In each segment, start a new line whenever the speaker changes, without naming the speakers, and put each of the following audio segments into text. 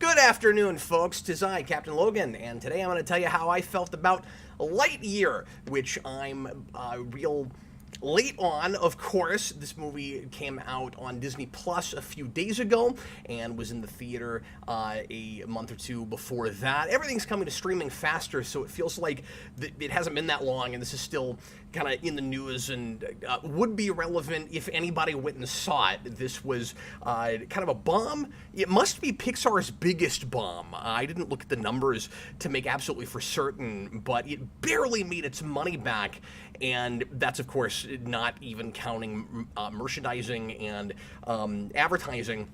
Good afternoon, folks. 'Tis I, Captain Logan, and today I'm going to tell you how I felt about Lightyear, which I'm real late on, of course. This movie came out on Disney Plus a few days ago and was in the theater a month or two before that. Everything's coming to streaming faster, so it feels like it hasn't been that long, and this is still kind of in the news and would be relevant if anybody went and saw it. This was kind of a bomb. It must be Pixar's biggest bomb. I didn't look at the numbers to make absolutely for certain, but it barely made its money back, and that's, of course, not even counting merchandising and advertising.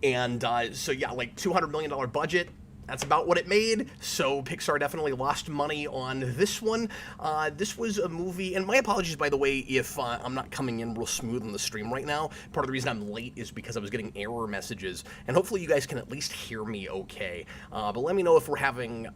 And so yeah, like $200 million budget. That's about what it made, so Pixar definitely lost money on this one. This was a movie, and my apologies, by the way, if I'm not coming in real smooth on the stream right now. Part of the reason I'm late is because I was getting error messages, and hopefully you guys can at least hear me okay. But let me know if we're having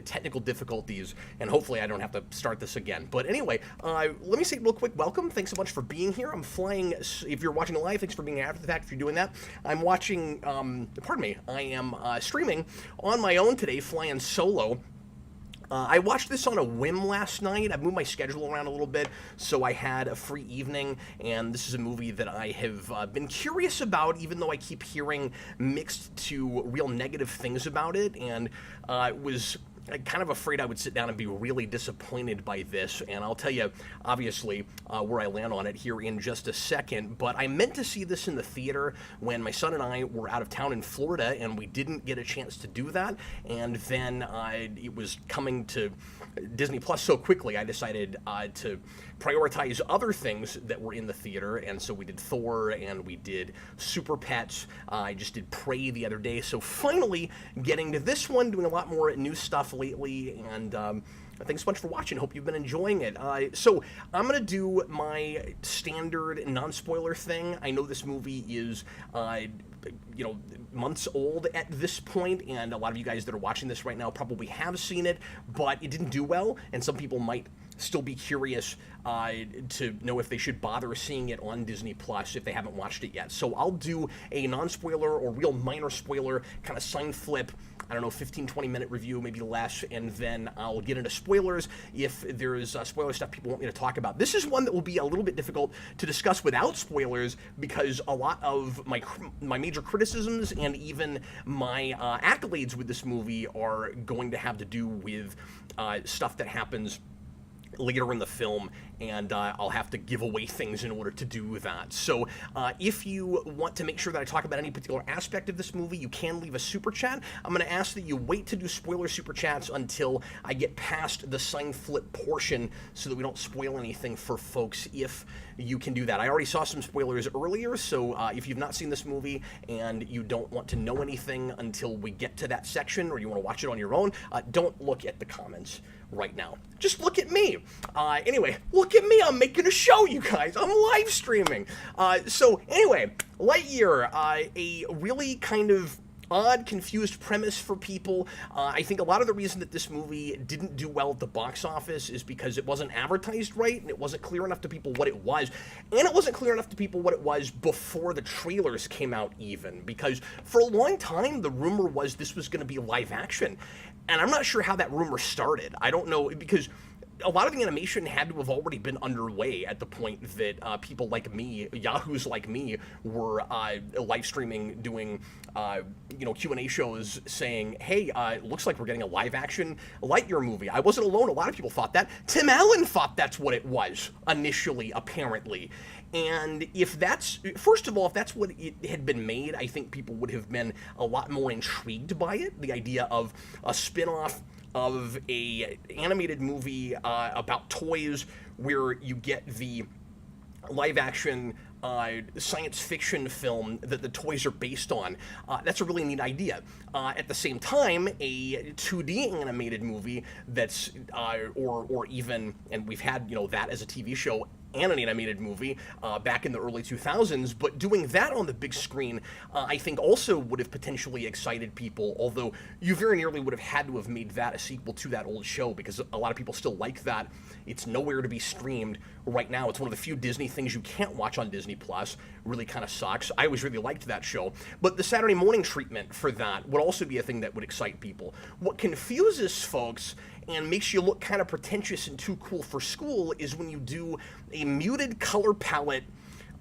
technical difficulties, and hopefully I don't have to start this again. But anyway, let me say real quick, welcome. Thanks so much for being here. I'm flying, if you're watching live, thanks for being here after the fact if you're doing that. I'm watching, pardon me, I am streaming on my own today, flying solo. I watched this on a whim last night. I moved my schedule around a little bit, so I had a free evening, and this is a movie that I have been curious about, even though I keep hearing mixed to real negative things about it, and was kind of afraid I would sit down and be really disappointed by this, and I'll tell you, obviously, where I land on it here in just a second, but I meant to see this in the theater when my son and I were out of town in Florida, and we didn't get a chance to do that, and then it was coming to Disney Plus so quickly, I decided to prioritize other things that were in the theater, and so we did Thor, and we did Super Pets. I just did Prey the other day, so finally getting to this one, doing a lot more new stuff lately, and thanks so much for watching. Hope you've been enjoying it. So I'm going to do my standard non-spoiler thing. I know this movie is months old at this point, and a lot of you guys that are watching this right now probably have seen it, but it didn't do well, and some people might still be curious to know if they should bother seeing it on Disney Plus if they haven't watched it yet. So I'll do a non-spoiler or real minor spoiler kind of sign flip, I don't know, 15-20 minute review, maybe less, and then I'll get into spoilers if there's spoiler stuff people want me to talk about. This is one that will be a little bit difficult to discuss without spoilers because a lot of my major criticisms and even my accolades with this movie are going to have to do with stuff that happens later in the film, and I'll have to give away things in order to do that. So if you want to make sure that I talk about any particular aspect of this movie, you can leave a super chat. I'm going to ask that you wait to do spoiler super chats until I get past the sign flip portion so that we don't spoil anything for folks if you can do that. I already saw some spoilers earlier, so if you've not seen this movie and you don't want to know anything until we get to that section, or you want to watch it on your own, don't look at the comments right now. Just look at me. Anyway, look at me. I'm making a show, you guys. I'm live streaming. So anyway, Lightyear, a really kind of odd, confused premise for people. I think a lot of the reason that this movie didn't do well at the box office is because it wasn't advertised right, and it wasn't clear enough to people what it was, and it wasn't clear enough to people what it was before the trailers came out even, because for a long time the rumor was this was going to be live action, and I'm not sure how that rumor started. I don't know, because a lot of the animation had to have already been underway at the point that people like me, yahoos like me, were live streaming, doing Q&A shows saying, hey, it looks like we're getting a live action Lightyear movie. I wasn't alone. A lot of people thought that. Tim Allen thought that's what it was initially, apparently. And if that's, first of all, if that's what it had been made, I think people would have been a lot more intrigued by it. The idea of a spin-off of a animated movie about toys where you get the live action science fiction film that the toys are based on. That's a really neat idea. At the same time, a 2D animated movie that's, or even, and we've had, that as a TV show and an animated movie back in the early 2000s, but doing that on the big screen, I think also would have potentially excited people, although you very nearly would have had to have made that a sequel to that old show, because a lot of people still like that. It's nowhere to be streamed right now. It's one of the few Disney things you can't watch on Disney Plus. Really kind of sucks. I always really liked that show, but the Saturday morning treatment for that would also be a thing that would excite people. What confuses folks and makes you look kind of pretentious and too cool for school is when you do a muted color palette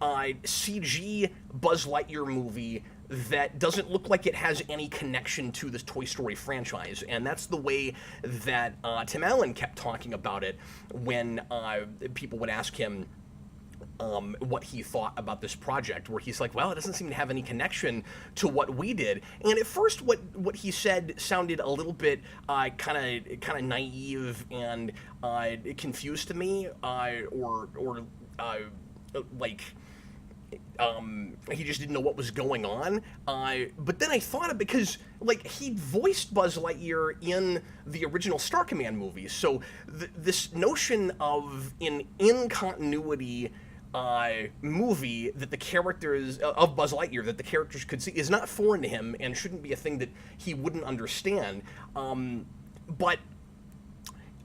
CG Buzz Lightyear movie that doesn't look like it has any connection to this Toy Story franchise. And that's the way that Tim Allen kept talking about it when people would ask him what he thought about this project, where he's like, well, it doesn't seem to have any connection to what we did. And at first what he said sounded a little bit kind of naive and confused to me, or like he just didn't know what was going on. But then I thought of, because like he voiced Buzz Lightyear in the original Star Command movies, so this notion of an in-continuity movie that the characters of Buzz Lightyear that the characters could see is not foreign to him and shouldn't be a thing that he wouldn't understand. But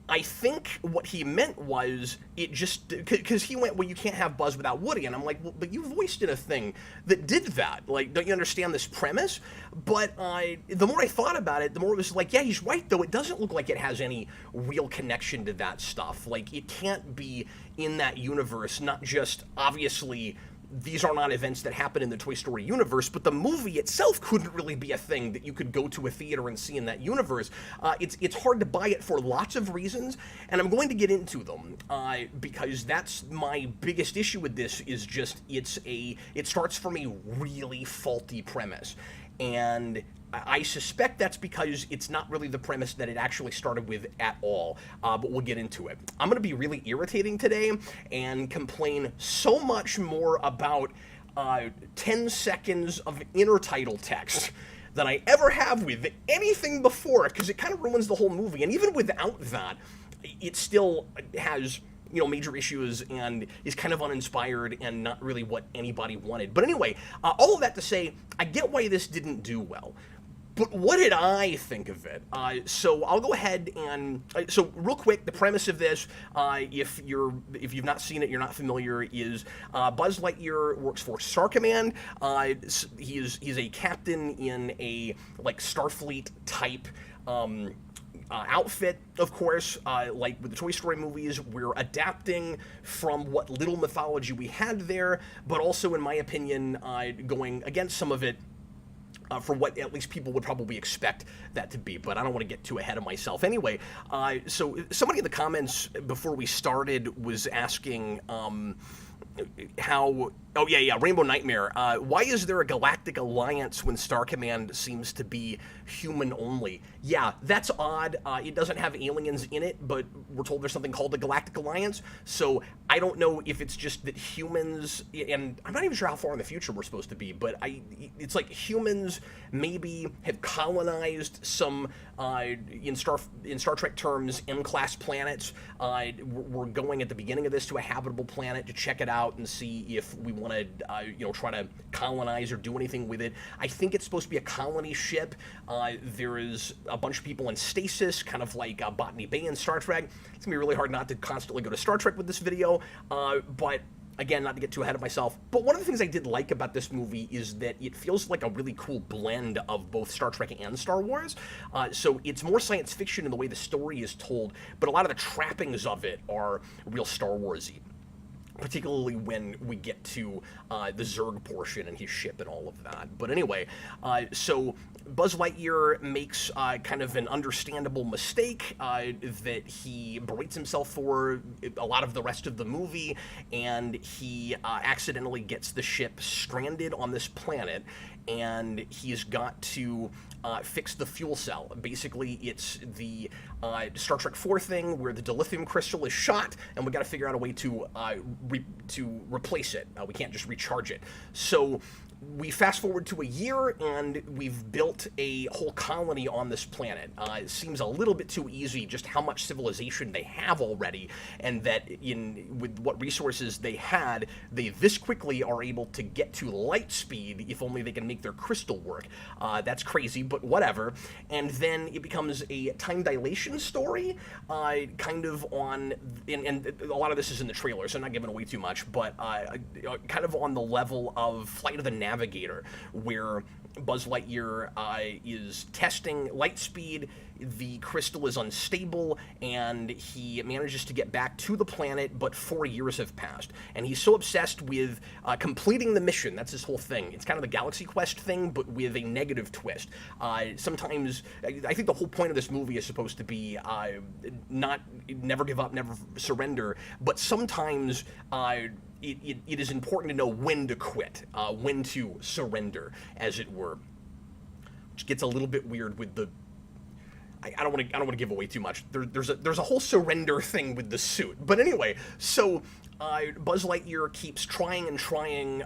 I think what he meant was it just, because he went, well, you can't have Buzz without Woody, and I'm like, well, but you voiced in a thing that did that. Like, don't you understand this premise? But the more I thought about it, the more it was like, yeah, he's right, though. It doesn't look like it has any real connection to that stuff. Like, it can't be in that universe, not just, obviously, these are not events that happen in the Toy Story universe, but the movie itself couldn't really be a thing that you could go to a theater and see in that universe. It's hard to buy it for lots of reasons, and I'm going to get into them, because that's my biggest issue with this, is just it starts from a really faulty premise. And I suspect that's because it's not really the premise that it actually started with at all, but we'll get into it. I'm going to be really irritating today and complain so much more about 10 seconds of intertitle text than I ever have with anything before, because it kind of ruins the whole movie. And even without that, it still has, you know, major issues and is kind of uninspired and not really what anybody wanted. But anyway, all of that to say, I get why this didn't do well. But what did I think of it? So I'll go ahead and so real quick, the premise of this, if you've not seen it, you're not familiar, is Buzz Lightyear works for Star Command. He's a captain in a like Starfleet type outfit, of course. Like with the Toy Story movies, we're adapting from what little mythology we had there, but also, in my opinion, going against some of it. For what at least people would probably expect that to be, but I don't want to get too ahead of myself. Anyway, so somebody in the comments before we started was asking how... Oh, yeah, Rainbow Nightmare. Why is there a galactic alliance when Star Command seems to be human only? Yeah, that's odd. It doesn't have aliens in it, but we're told there's something called the Galactic Alliance, so I don't know if it's just that humans, and I'm not even sure how far in the future we're supposed to be, but it's like humans maybe have colonized some, in Star Trek terms, M-class planets. We're going at the beginning of this to a habitable planet to check it out and see if we want to, try to colonize or do anything with it. I think it's supposed to be a colony ship. There is a bunch of people in stasis, kind of like Botany Bay in Star Trek. It's gonna be really hard not to constantly go to Star Trek with this video, but again, not to get too ahead of myself. But one of the things I did like about this movie is that it feels like a really cool blend of both Star Trek and Star Wars. So it's more science fiction in the way the story is told, but a lot of the trappings of it are real Star Wars-y. Particularly when we get to the Zurg portion and his ship and all of that. But anyway, so Buzz Lightyear makes kind of an understandable mistake that he berates himself for a lot of the rest of the movie, and he accidentally gets the ship stranded on this planet. and he's got to fix the fuel cell. Basically, it's the Star Trek 4 thing where the dilithium crystal is shot, and we got to figure out a way to replace it. We can't just recharge it. So we fast forward to a year, and we've built a whole colony on this planet. It seems a little bit too easy just how much civilization they have already, and that with what resources they had, they this quickly are able to get to light speed if only they can make their crystal work. That's crazy, but whatever. And then it becomes a time dilation story, kind of on, and a lot of this is in the trailer, so I'm not giving away too much, but kind of on the level of Flight of the Navigator, where Buzz Lightyear is testing light speed, the crystal is unstable, and he manages to get back to the planet, but 4 years have passed. And he's so obsessed with completing the mission, that's his whole thing. It's kind of the Galaxy Quest thing, but with a negative twist. Sometimes, I think the whole point of this movie is supposed to be never give up, never surrender, but sometimes it is important to know when to quit, when to surrender, as it were. Which gets a little bit weird with the... I don't want to give away too much. There's a whole surrender thing with the suit. But anyway, so Buzz Lightyear keeps trying and trying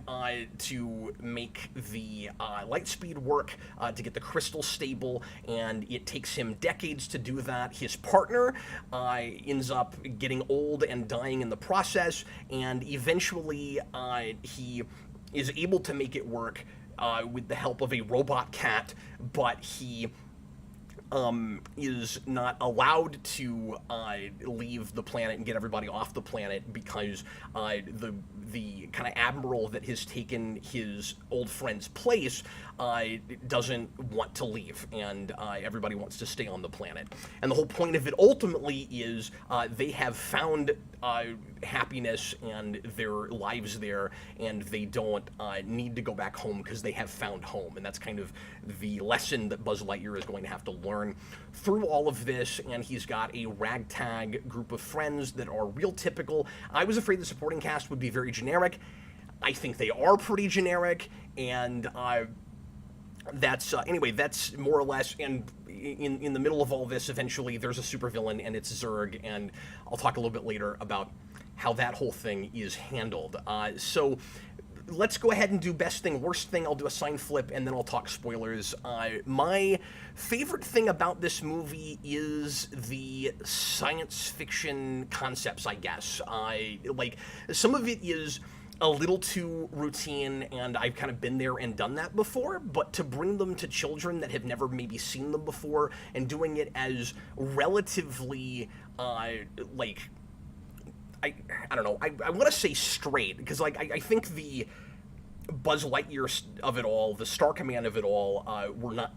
to make the light speed work, to get the crystal stable, and it takes him decades to do that. His partner ends up getting old and dying in the process, and eventually he is able to make it work with the help of a robot cat, but he is not allowed to leave the planet and get everybody off the planet because the kind of admiral that has taken his old friend's place doesn't want to leave, and everybody wants to stay on the planet. And the whole point of it ultimately is they have found happiness and their lives there, and they don't need to go back home because they have found home. And that's kind of the lesson that Buzz Lightyear is going to have to learn through all of this. And he's got a ragtag group of friends that are real typical. I was afraid the supporting cast would be very generic. I think they are pretty generic, and that's anyway, that's more or less. And in the middle of all this, eventually there's a supervillain, and it's Zurg, and I'll talk a little bit later about how that whole thing is handled. So let's go ahead and do best thing, worst thing. I'll do a sign flip, and then I'll talk spoilers. My favorite thing about this movie is the science fiction concepts, I guess. Like, some of it is a little too routine, and I've kind of been there and done that before, but to bring them to children that have never maybe seen them before, and doing it as relatively, like, I don't know, I want to say straight, because, like, I think the Buzz Lightyear of it all, the Star Command of it all, we're not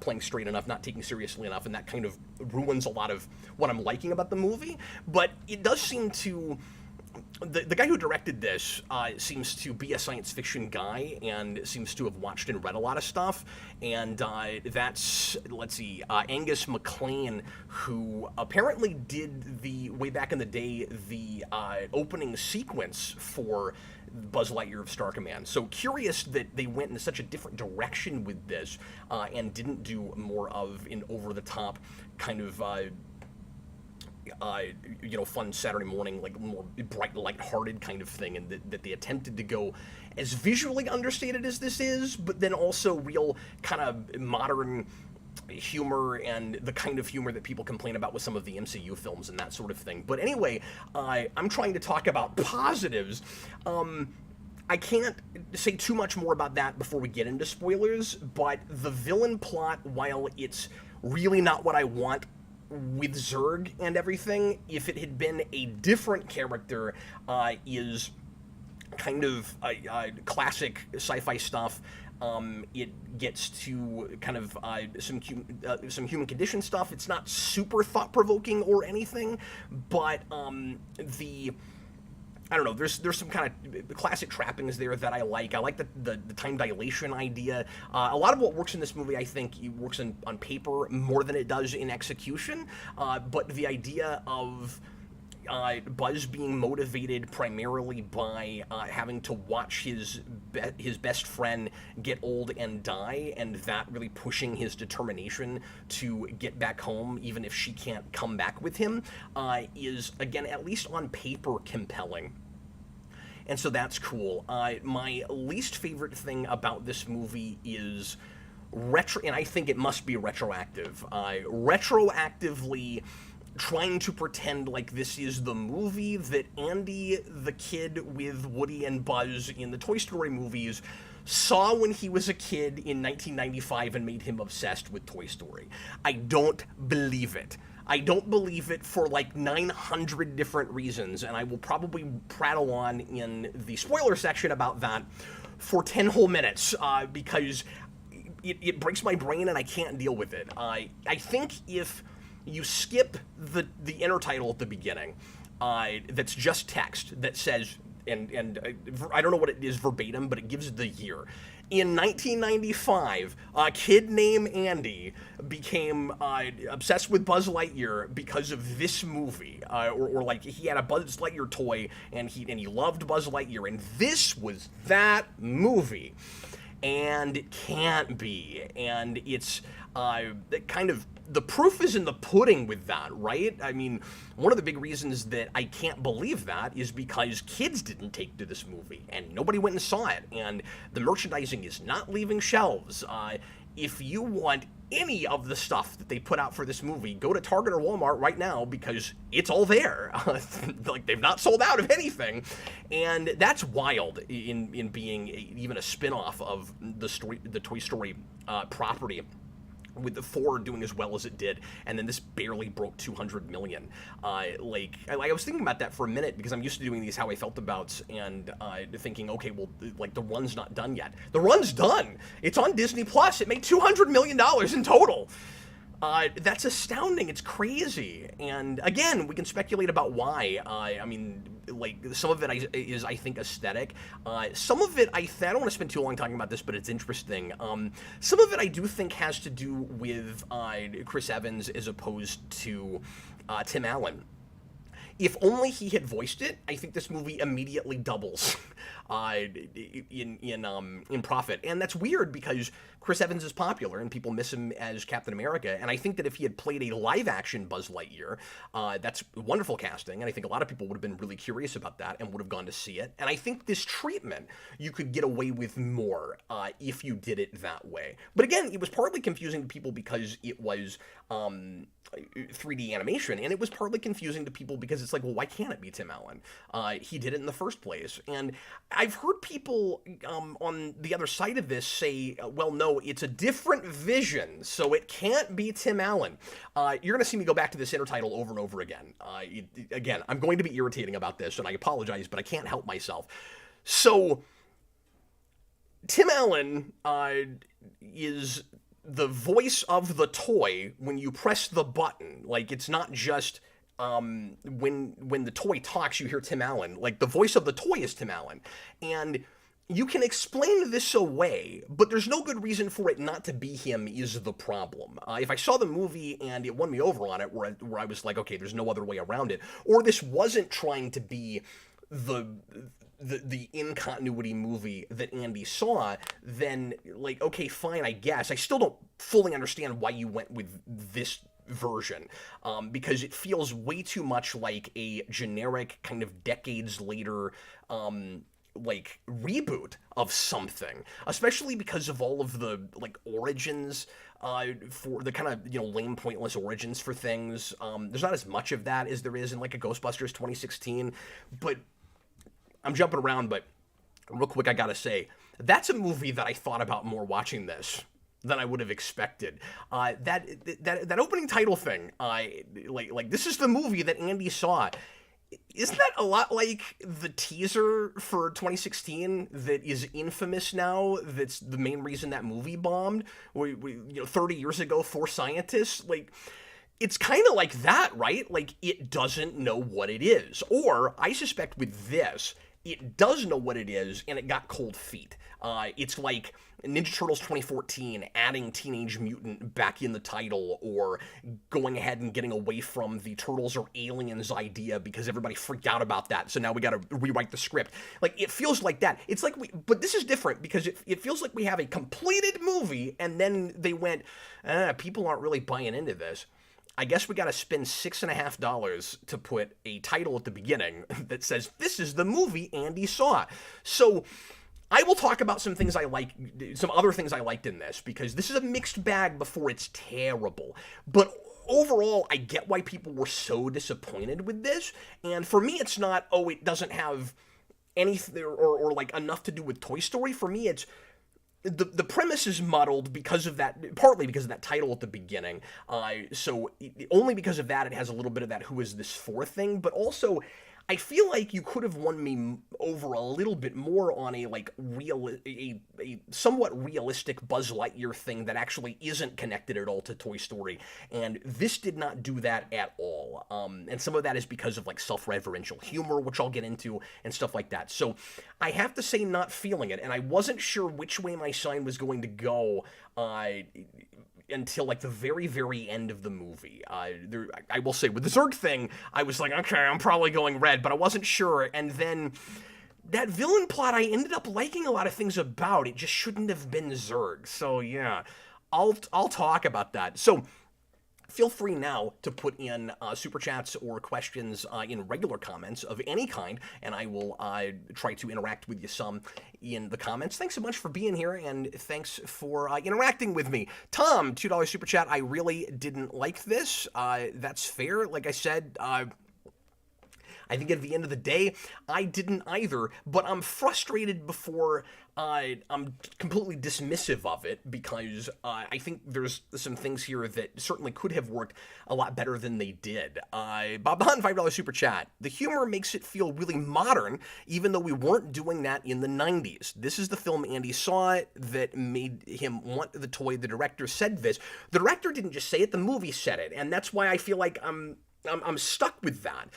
playing straight enough, not taking seriously enough, and that kind of ruins a lot of what I'm liking about the movie. But it does seem to... The guy who directed this seems to be a science fiction guy and seems to have watched and read a lot of stuff. And that's, let's see, Angus MacLean, who apparently did way back in the day, the opening sequence for Buzz Lightyear of Star Command. So curious that they went in such a different direction with this and didn't do more of an over-the-top kind of... fun Saturday morning, like more bright, lighthearted kind of thing, and that they attempted to go as visually understated as this is, but then also real kind of modern humor and the kind of humor that people complain about with some of the MCU films and that sort of thing. But anyway, I'm trying to talk about positives. I can't say too much more about that before we get into spoilers, but the villain plot, while it's really not what I want with Zurg and everything, if it had been a different character, is kind of classic sci-fi stuff. It gets to kind of some human condition stuff. It's not super thought-provoking or anything, but I don't know, there's some kind of classic trappings there that I like. I like the time dilation idea. A lot of what works in this movie, I think, it works on paper more than it does in execution. But the idea of Buzz being motivated primarily by having to watch his best friend get old and die, and that really pushing his determination to get back home, even if she can't come back with him, is, again, at least on paper, compelling. And so that's cool. My least favorite thing about this movie is and I think it must be retroactive. Retroactively trying to pretend like this is the movie that Andy, the kid with Woody and Buzz in the Toy Story movies, saw when he was a kid in 1995 and made him obsessed with Toy Story. I don't believe it. I don't believe it for like 900 different reasons, and I will probably prattle on in the spoiler section about that for 10 whole minutes, because it breaks my brain and I can't deal with it. I think if you skip the inner title at the beginning, that's just text that says, and I don't know what it is verbatim, but it gives the year. In 1995, a kid named Andy became obsessed with Buzz Lightyear because of this movie, or like he had a Buzz Lightyear toy and he loved Buzz Lightyear, and this was that movie. And it can't be, and it's kind of, the proof is in the pudding with that, right? I mean, one of the big reasons that I can't believe that is because kids didn't take to this movie, and nobody went and saw it, and the merchandising is not leaving shelves. If you want any of the stuff that they put out for this movie, go to Target or Walmart right now, because it's all there. Like, they've not sold out of anything, and that's wild in being even a spin-off of the Toy Story property, with the 4 doing as well as it did, and then this barely broke 200 million. I was thinking about that for a minute, because I'm used to doing these How I Felt Abouts, and thinking, okay, well, like, the run's not done yet. The run's done! It's on Disney Plus. It made $200 million in total. That's astounding. It's crazy. And again, we can speculate about why. I mean, like, some of it is, I think, aesthetic. Some of it, I don't want to spend too long talking about this, but it's interesting. Some of it I do think has to do with Chris Evans as opposed to Tim Allen. If only he had voiced it, I think this movie immediately doubles in profit. And that's weird, because Chris Evans is popular and people miss him as Captain America. And I think that if he had played a live-action Buzz Lightyear, that's wonderful casting. And I think a lot of people would have been really curious about that and would have gone to see it. And I think this treatment, you could get away with more if you did it that way. But again, it was partly confusing to people because it was 3D animation, and it was partly confusing to people because it's like, well, why can't it be Tim Allen? He did it in the first place. And I've heard people on the other side of this say, well, no, it's a different vision, so it can't be Tim Allen. You're going to see me go back to this intertitle over and over again. Again, I'm going to be irritating about this, and I apologize, but I can't help myself. So, Tim Allen is the voice of the toy when you press the button. Like, it's not just when the toy talks, you hear Tim Allen. Like, the voice of the toy is Tim Allen. And you can explain this away, but there's no good reason for it not to be him is the problem. If I saw the movie and it won me over on it, where I was like, okay, there's no other way around it, or this wasn't trying to be the in-continuity movie that Andy saw, then, like, okay, fine, I guess. I still don't fully understand why you went with this version, because it feels way too much like a generic kind of decades later like reboot of something, especially because of all of the like origins for the kind of, you know, lame, pointless origins for things. There's not as much of that as there is in like a Ghostbusters 2016, but I'm jumping around. But real quick, I gotta say, that's a movie that I thought about more watching this than I would have expected. That opening title thing, like this is the movie that Andy saw. Isn't that a lot like the teaser for 2016 that is infamous now? That's the main reason that movie bombed. 30 years ago, For Scientists. Like, it's kind of like that, right? Like, it doesn't know what it is. Or I suspect with this, it does know what it is, and it got cold feet. It's like Ninja Turtles 2014 adding Teenage Mutant back in the title, or going ahead and getting away from the Turtles are aliens idea because everybody freaked out about that. So now we got to rewrite the script. Like, it feels like that. It's like but this is different because it feels like we have a completed movie, and then they went, people aren't really buying into this. I guess we got to spend $6.50 to put a title at the beginning that says, this is the movie Andy saw. So I will talk about some things I like, some other things I liked in this, because this is a mixed bag before it's terrible. But overall, I get why people were so disappointed with this. And for me, it's not, it doesn't have anything or like enough to do with Toy Story. For me, it's the premise is muddled because of that, partly because of that title at the beginning. So only because of that, it has a little bit of that who is this for thing, but also I feel like you could have won me over a little bit more on a somewhat realistic Buzz Lightyear thing that actually isn't connected at all to Toy Story, and this did not do that at all. And some of that is because of like self-referential humor, which I'll get into, and stuff like that. So I have to say, not feeling it, and I wasn't sure which way my sign was going to go until like the very, very end of the movie. I will say, with the Zurg thing, I was like, okay, I'm probably going red, but I wasn't sure. And then that villain plot, I ended up liking a lot of things about. It just shouldn't have been Zurg. So yeah, I'll talk about that. So feel free now to put in super chats or questions in regular comments of any kind, and I will try to interact with you some in the comments. Thanks so much for being here, and thanks for interacting with me. Tom, $2 super chat. I really didn't like this. That's fair. Like I said, I think at the end of the day, I didn't either, but I'm frustrated before I'm completely dismissive of it, because I think there's some things here that certainly could have worked a lot better than they did. Bob Hunt, $5 super chat. The humor makes it feel really modern, even though we weren't doing that in the 90s. This is the film Andy saw that made him want the toy. The director said this. The director didn't just say it, the movie said it, and that's why I feel like I'm stuck with that.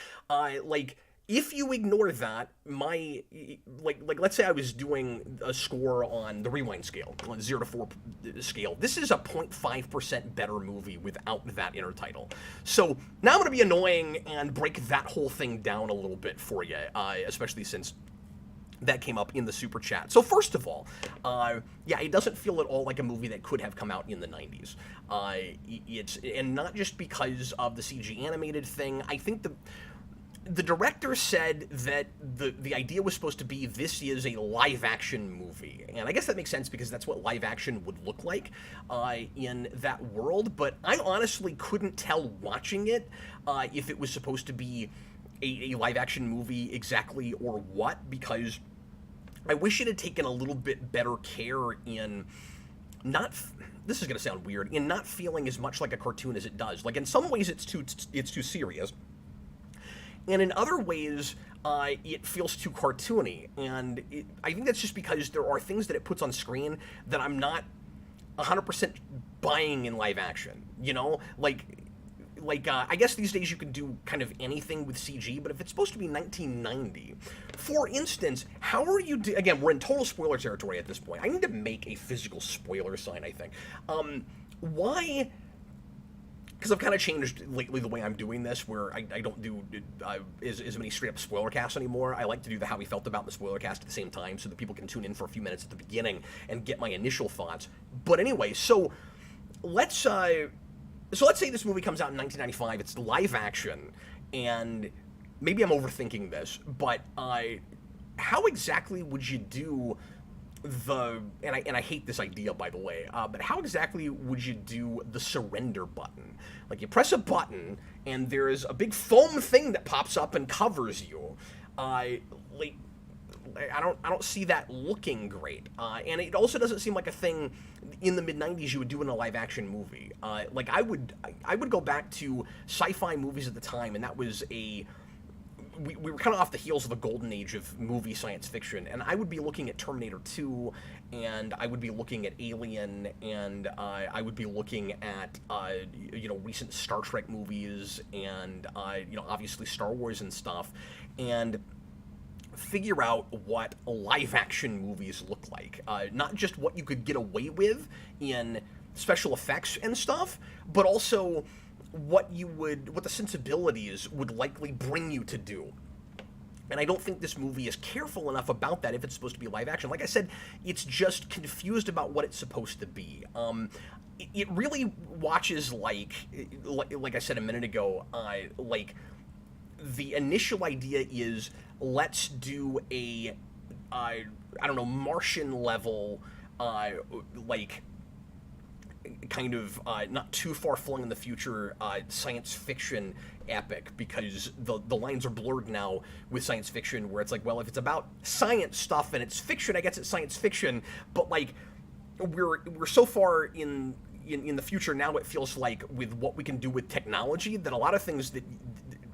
If you ignore that, let's say I was doing a score on the rewind scale, on 0 to 4 scale. This is a 0.5% better movie without that intertitle. So now I'm going to be annoying and break that whole thing down a little bit for you, especially since that came up in the super chat. So first of all, it doesn't feel at all like a movie that could have come out in the 90s. And not just because of the CG animated thing. I think the director said that the idea was supposed to be, this is a live action movie. And I guess that makes sense because that's what live action would look like in that world. But I honestly couldn't tell watching it if it was supposed to be a live action movie exactly or what, because I wish it had taken a little bit better care in not, this is going to sound weird, in not feeling as much like a cartoon as it does. Like, in some ways it's too serious, and in other ways it feels too cartoony. And I think that's just because there are things that it puts on screen that I'm not 100% buying in live action, you know? I guess these days you can do kind of anything with CG, but if it's supposed to be 1990, for instance, how are you again, we're in total spoiler territory at this point. I need to make a physical spoiler sign, I think. Why? Because I've kind of changed lately the way I'm doing this, where I don't do as many straight-up spoiler casts anymore. I like to do the how we felt about the spoiler cast at the same time, so that people can tune in for a few minutes at the beginning and get my initial thoughts. But anyway, so let's say this movie comes out in 1995, it's live action, and maybe I'm overthinking this, but how exactly would you do and I hate this idea, by the way, but how exactly would you do the surrender button? Like, you press a button, and there's a big foam thing that pops up and covers you. I don't see that looking great, and it also doesn't seem like a thing in the mid-90s you would do in a live-action movie. I would go back to sci-fi movies at the time, and that was we were kind of off the heels of a golden age of movie science fiction, and I would be looking at Terminator 2, and I would be looking at Alien, and I would be looking at recent Star Trek movies, and obviously Star Wars and stuff, and figure out what live-action movies look like. Not just what you could get away with in special effects and stuff, but also what the sensibilities would likely bring you to do. And I don't think this movie is careful enough about that if it's supposed to be live action. Like I said, it's just confused about what it's supposed to be. It really watches like I said a minute ago, like the initial idea is let's do a, I don't know, Martian level, like kind of not too far flung in the future science fiction epic, because the lines are blurred now with science fiction, where it's like, well, if it's about science stuff and it's fiction, I guess it's science fiction, but like we're so far in the future now, it feels like, with what we can do with technology, that a lot of things that,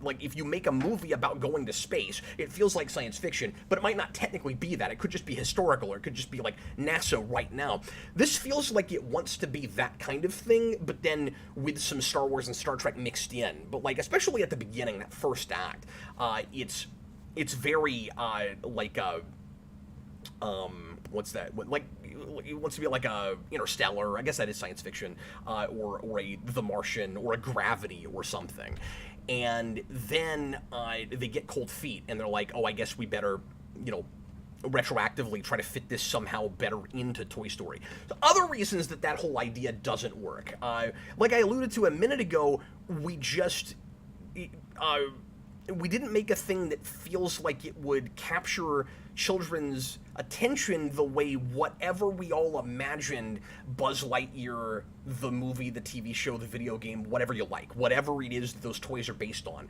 like, if you make a movie about going to space, it feels like science fiction, but it might not technically be that. It could just be historical, or it could just be like NASA right now. This feels like it wants to be that kind of thing, but then with some Star Wars and Star Trek mixed in. But like, especially at the beginning, that first act, it's very like a what's that? Like, it wants to be like a Interstellar. I guess that is science fiction, or a The Martian, or a Gravity, or something. And then they get cold feet, and they're like, oh, I guess we better, retroactively try to fit this somehow better into Toy Story. So other reasons that whole idea doesn't work. Like I alluded to a minute ago, we didn't make a thing that feels like it would capture children's attention the way whatever we all imagined Buzz Lightyear, the movie, the TV show, the video game, whatever you like, whatever it is that those toys are based on.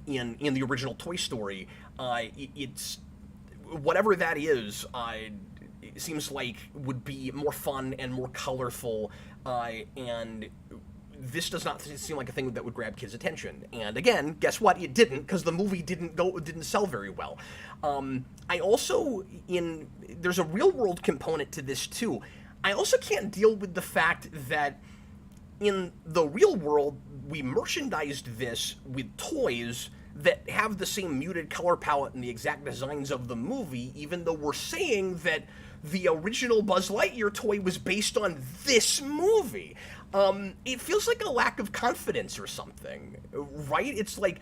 In the original Toy Story, it's whatever that is. It seems like would be more fun and more colorful, and this does not seem like a thing that would grab kids' attention. And again, guess what? It didn't, because the movie didn't sell very well. I also, there's a real world component to this too. I also can't deal with the fact that in the real world, we merchandised this with toys that have the same muted color palette and the exact designs of the movie, even though we're saying that the original Buzz Lightyear toy was based on this movie. It feels like a lack of confidence or something, right? It's like,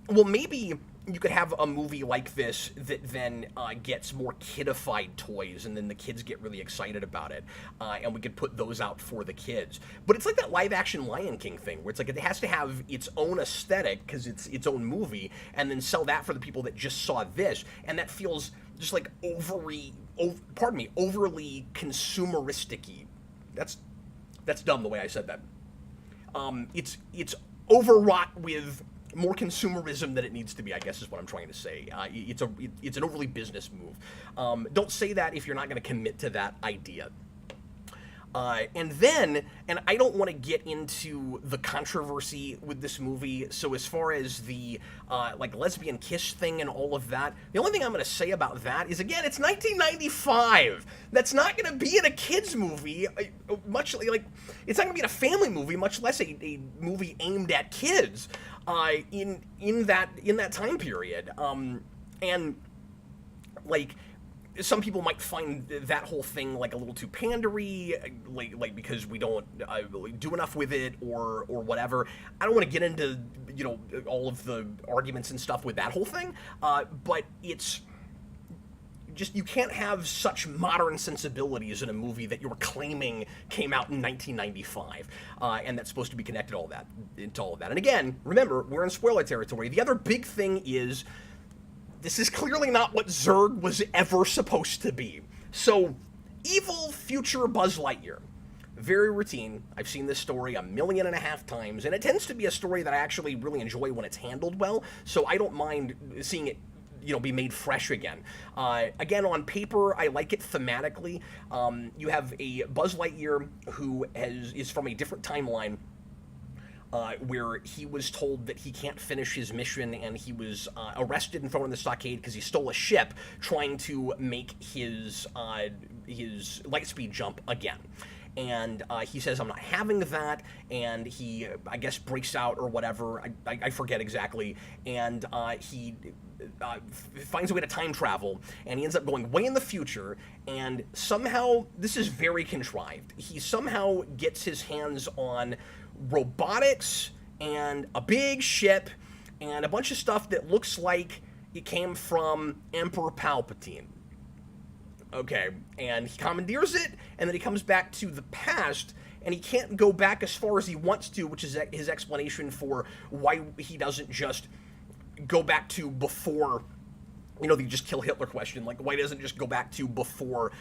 well, maybe you could have a movie like this that then gets more kidified toys, and then the kids get really excited about it, and we could put those out for the kids. But it's like that live-action Lion King thing, where it's like it has to have its own aesthetic because it's its own movie, and then sell that for the people that just saw this, and that feels just like overly consumeristic-y. That's dumb the way I said that. It's overwrought with more consumerism than it needs to be, I guess is what I'm trying to say. It's an overly business move. Don't say that if you're not going to commit to that idea. And I don't want to get into the controversy with this movie, so as far as the like lesbian kiss thing and all of that, the only thing I'm going to say about that is, again, it's 1995. That's not going to be in a kids movie, much like it's not going to be in a family movie, much less a movie aimed at kids in that time period. And like, some people might find that whole thing like a little too pandery, like because we don't do enough with it or whatever. I don't want to get into all of the arguments and stuff with that whole thing, but it's just, you can't have such modern sensibilities in a movie that you're claiming came out in 1995, and that's supposed to be connected to all of that. And again, remember, we're in spoiler territory. The other big thing is, this is clearly not what Zurg was ever supposed to be. So, evil future Buzz Lightyear. Very routine. I've seen this story 1.5 million times, and it tends to be a story that I actually really enjoy when it's handled well, so I don't mind seeing it be made fresh again. Again, on paper, I like it thematically. You have a Buzz Lightyear who is from a different timeline, where he was told that he can't finish his mission, and he was arrested and thrown in the stockade because he stole a ship trying to make his light speed jump again. And he says, I'm not having that, and he, I guess, breaks out or whatever, I forget exactly, and he finds a way to time travel, and he ends up going way in the future, and somehow, this is very contrived, he somehow gets his hands on robotics and a big ship and a bunch of stuff that looks like it came from Emperor Palpatine. Okay, and he commandeers it, and then he comes back to the past, and he can't go back as far as he wants to, which is his explanation for why he doesn't just go back to before, the just kill Hitler question. Like, why doesn't it just go back to before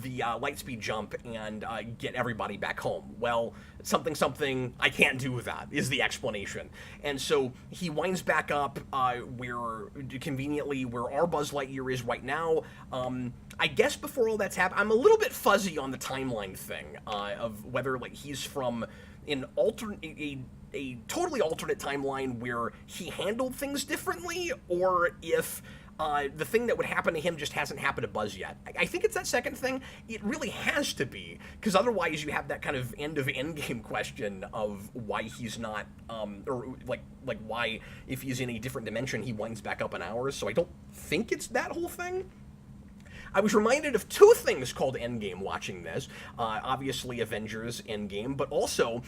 the lightspeed jump and get everybody back home? Well, something, I can't do that, is the explanation. And so he winds back up conveniently where our Buzz Lightyear is right now. I guess before all that's happened, I'm a little bit fuzzy on the timeline thing of whether he's from an a totally alternate timeline where he handled things differently, or if the thing that would happen to him just hasn't happened to Buzz yet. I think it's that second thing. It really has to be, because otherwise you have that kind of end of Endgame question of why he's not, or why, if he's in a different dimension, he winds back up in ours. So I don't think it's that whole thing. I was reminded of two things called Endgame watching this. Obviously Avengers Endgame, but also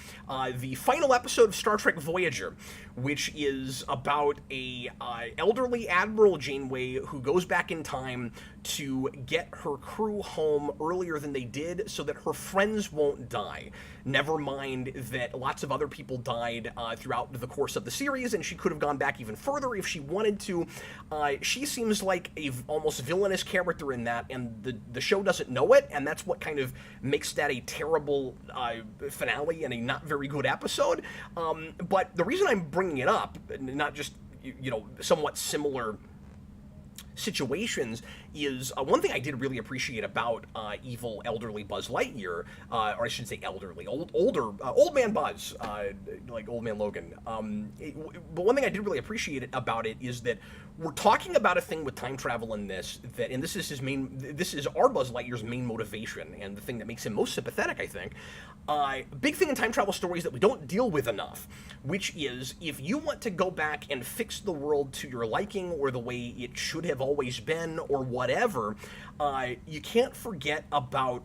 the final episode of Star Trek Voyager, which is about a elderly Admiral Janeway who goes back in time to get her crew home earlier than they did so that her friends won't die. Never mind that lots of other people died throughout the course of the series, and she could have gone back even further if she wanted to. She seems like a almost villainous character in that, and the show doesn't know it, and that's what kind of makes that a terrible finale and a not very good episode. But the reason I'm bringing it up, not just, somewhat similar situations, is one thing I did really appreciate about evil elderly Buzz Lightyear, or I should say elderly, old man Buzz, like old man Logan. But one thing I did really appreciate about it is that we're talking about a thing with time travel in this, and this is our Buzz Lightyear's main motivation, and the thing that makes him most sympathetic, I think. Big thing in time travel stories that we don't deal with enough, which is if you want to go back and fix the world to your liking or the way it should have always been or whatever, you can't forget about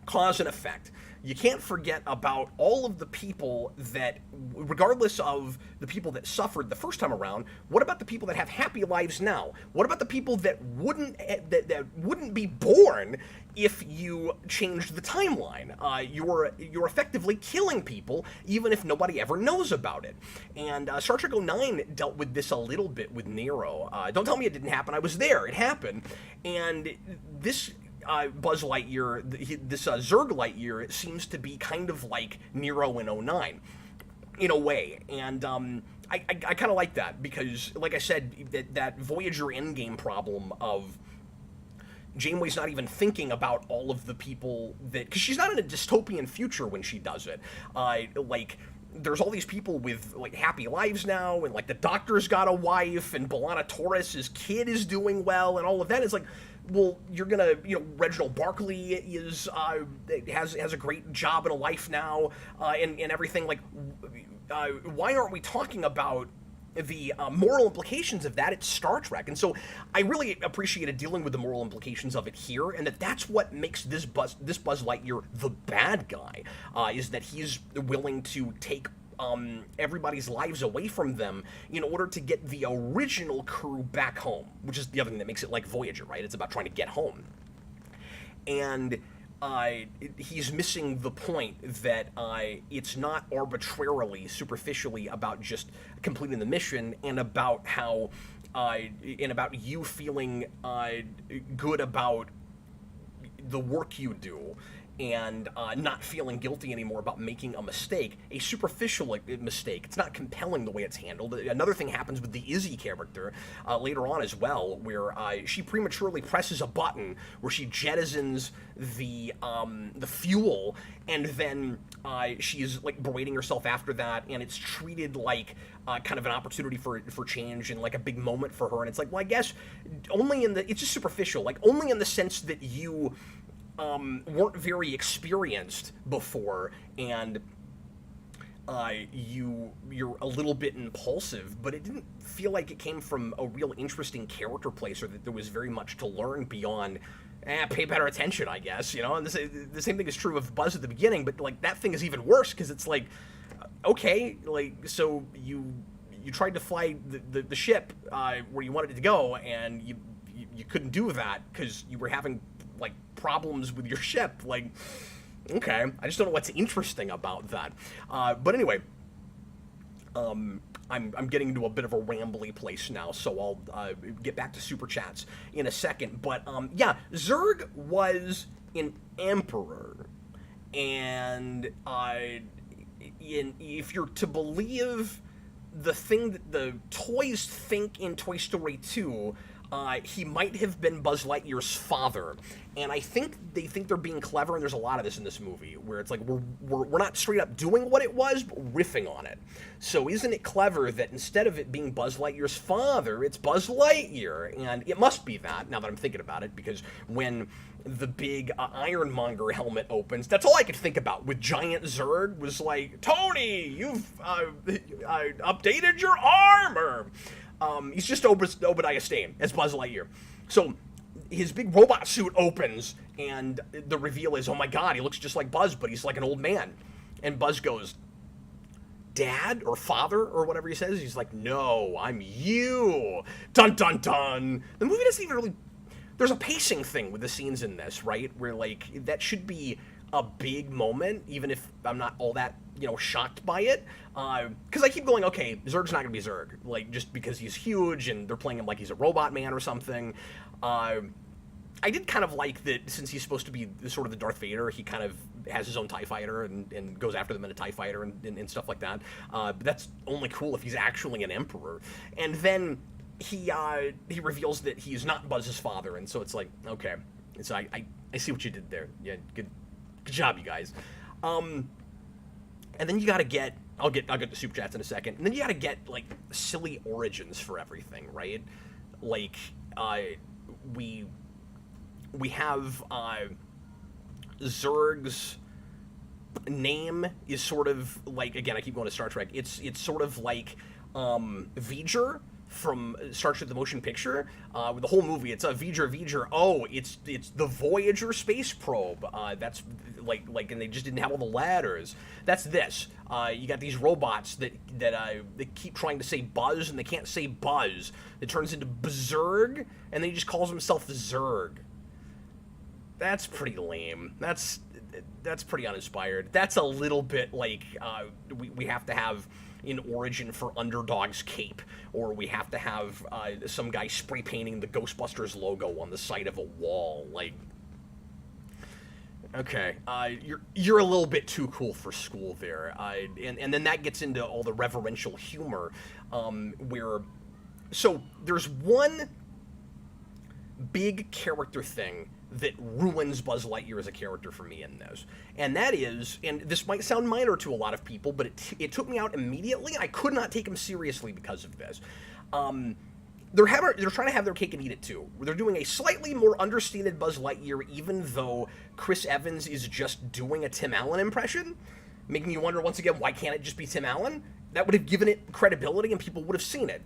cause and effect. You can't forget about all of the people that, regardless of the people that suffered the first time around, what about the people that have happy lives now? What about the people that wouldn't be born if you changed the timeline? You're effectively killing people, even if nobody ever knows about it. And Star Trek 09 dealt with this a little bit with Nero. Don't tell me it didn't happen. I was there. It happened. And this Buzz Lightyear, this Zurg Lightyear, seems to be kind of like Nero in 09, in a way. And I kind of like that, because, like I said, that Voyager Endgame problem of Janeway's not even thinking about all of the people that... Because she's not in a dystopian future when she does it. There's all these people with, happy lives now, and, the doctor's got a wife, and B'Elanna Torres' kid is doing well, and all of that. It's well, you're gonna, Reginald Barkley has a great job and a life now, and everything. Why aren't we talking about the moral implications of that? It's Star Trek. And so I really appreciated dealing with the moral implications of it here, and that's what makes this Buzz Lightyear the bad guy, is that he's willing to take everybody's lives away from them in order to get the original crew back home, which is the other thing that makes it like Voyager, right? It's about trying to get home. And he's missing the point that it's not arbitrarily, superficially about just completing the mission, and about how, and about you feeling good about the work you do, and not feeling guilty anymore about making a mistake, a superficial mistake. It's not compelling the way it's handled. Another thing happens with the Izzy character later on as well, where she prematurely presses a button where she jettisons the fuel, and then she's berating herself after that, and it's treated like kind of an opportunity for change and a big moment for her. And it's well, I guess only it's just superficial, only in the sense that you weren't very experienced before, and you're a little bit impulsive, but it didn't feel like it came from a real interesting character place, or that there was very much to learn beyond. Pay better attention, I guess, you know. And the same thing is true of Buzz at the beginning, but like that thing is even worse because it's like, okay, like so you tried to fly the ship where you wanted it to go, and you couldn't do that because you were having like problems with your ship, like. Okay, I just don't know what's interesting about that. But anyway, I'm getting into a bit of a rambly place now, so I'll get back to super chats in a second. But yeah, Zurg was an emperor, and if you're to believe the thing that the toys think in Toy Story 2. He might have been Buzz Lightyear's father, and I think they think they're being clever, and there's a lot of this in this movie, where it's like we're not straight up doing what it was, but riffing on it. So isn't it clever that instead of it being Buzz Lightyear's father, it's Buzz Lightyear? And it must be that, now that I'm thinking about it, because when the big Ironmonger helmet opens, that's all I could think about with giant Zurg, was like, Tony, you've updated your armor! He's just Obadiah Stane as Buzz Lightyear. So his big robot suit opens, and the reveal is, oh my god, he looks just like Buzz, but he's like an old man. And Buzz goes, Dad or father or whatever he says. He's like, no, I'm you. Dun dun dun. The movie doesn't even really. There's a pacing thing with the scenes in this, right? Where like that should be a big moment, even if I'm not all that, shocked by it. Because I keep going, okay, Zurg's not going to be Zurg, like, just because he's huge and they're playing him like he's a robot man or something. I did kind of like that, since he's supposed to be sort of the Darth Vader, he kind of has his own TIE fighter and goes after them in a TIE fighter and stuff like that. But that's only cool if he's actually an emperor. And then he reveals that he's not Buzz's father, and so it's like, okay. And so I see what you did there. Yeah, good job, you guys. And then you gotta get, I'll get to super chats in a second, and then you gotta get, like, silly origins for everything, right? Like, we have, Zurg's name is sort of, like, again, I keep going to Star Trek, it's sort of like, V'ger from Star Trek the Motion Picture. With the whole movie, it's a V'ger. Oh, it's the Voyager space probe. That's like, and they just didn't have all the letters. That's this. You got these robots that they keep trying to say Buzz, and they can't say Buzz. It turns into Zurg, and then he just calls himself Zurg. That's pretty lame. That's pretty uninspired. That's a little bit like we have to have an origin for Underdog's cape, or we have to have some guy spray painting the Ghostbusters logo on the side of a wall. Like, okay, you're a little bit too cool for school there, and then that gets into all the reverential humor, where, so there's one big character thing that ruins Buzz Lightyear as a character for me in this. And that is, and this might sound minor to a lot of people, but it took me out immediately. I could not take him seriously because of this. They're trying to have their cake and eat it too. They're doing a slightly more understated Buzz Lightyear, even though Chris Evans is just doing a Tim Allen impression, making you wonder once again, why can't it just be Tim Allen? That would have given it credibility and people would have seen it.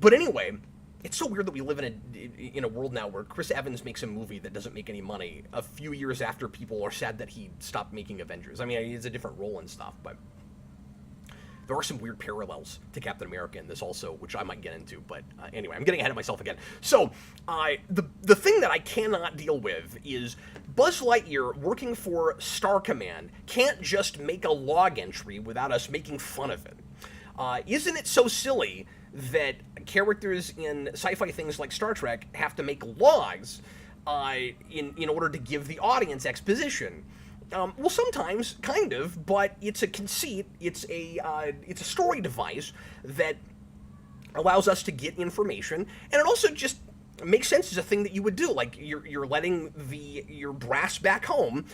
But anyway, it's so weird that we live in a world now where Chris Evans makes a movie that doesn't make any money a few years after people are sad that he stopped making Avengers. I mean, he has a different role and stuff, but there are some weird parallels to Captain America in this also, which I might get into. But anyway, I'm getting ahead of myself again. So the thing that I cannot deal with is Buzz Lightyear working for Star Command can't just make a log entry without us making fun of it. Isn't it so silly that characters in sci-fi things like Star Trek have to make logs in order to give the audience exposition? Well, sometimes, kind of, but it's a conceit. It's a story device that allows us to get information, and it also just makes sense as a thing that you would do. Like, you're letting your brass back home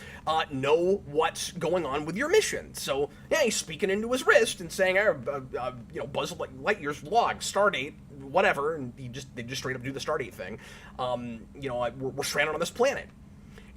know what's going on with your mission. So yeah, he's speaking into his wrist and saying, Buzz Lightyear's log, stardate, whatever, and they just straight up do the stardate thing. We're stranded on this planet.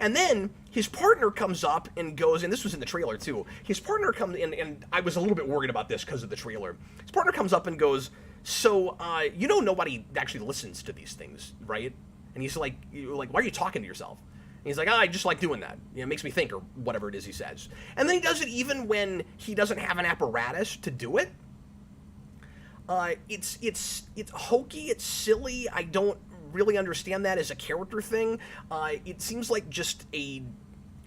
And then his partner comes up and goes, and this was in the trailer too. His partner comes in, and I was a little bit worried about this because of the trailer. His partner comes up and goes, so, you know nobody actually listens to these things, right? And he's like, why are you talking to yourself? And he's like, I just like doing that. You know, it makes me think, or whatever it is he says. And then he does it even when he doesn't have an apparatus to do it. It's hokey, it's silly. I don't really understand that as a character thing. It seems like just a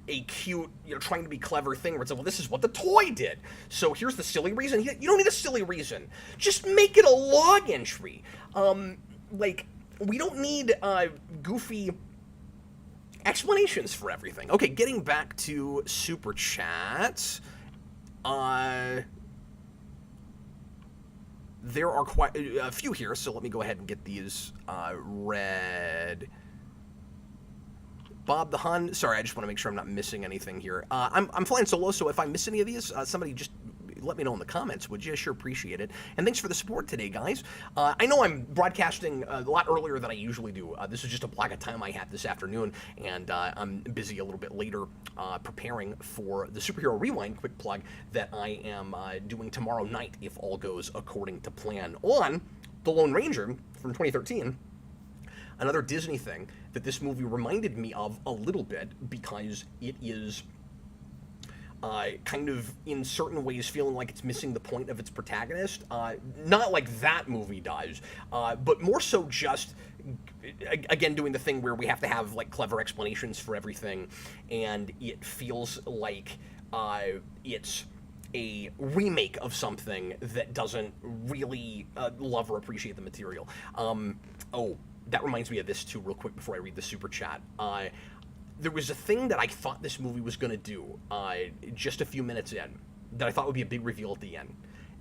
cute, trying to be clever thing where it's like, well, this is what the toy did. So here's the silly reason. You don't need a silly reason. Just make it a log entry. We don't need goofy explanations for everything. Okay, getting back to Super Chats. There are quite a few here, so let me go ahead and get these read. Bob the Hun, sorry, I just want to make sure I'm not missing anything here. I'm flying solo, so if I miss any of these, somebody just let me know in the comments, would you? I sure appreciate it. And thanks for the support today, guys. I know I'm broadcasting a lot earlier than I usually do. This is just a block of time I had this afternoon, and I'm busy a little bit later preparing for the Superhero Rewind, quick plug, that I am doing tomorrow night, if all goes according to plan, on The Lone Ranger from 2013. Another Disney thing that this movie reminded me of a little bit, because it is kind of, in certain ways, feeling like it's missing the point of its protagonist. Not like that movie does, but more so just, again, doing the thing where we have to have, like, clever explanations for everything, and it feels like it's a remake of something that doesn't really love or appreciate the material. Oh, that reminds me of this, too, real quick, before I read the Super Chat. There was a thing that I thought this movie was going to do just a few minutes in that I thought would be a big reveal at the end.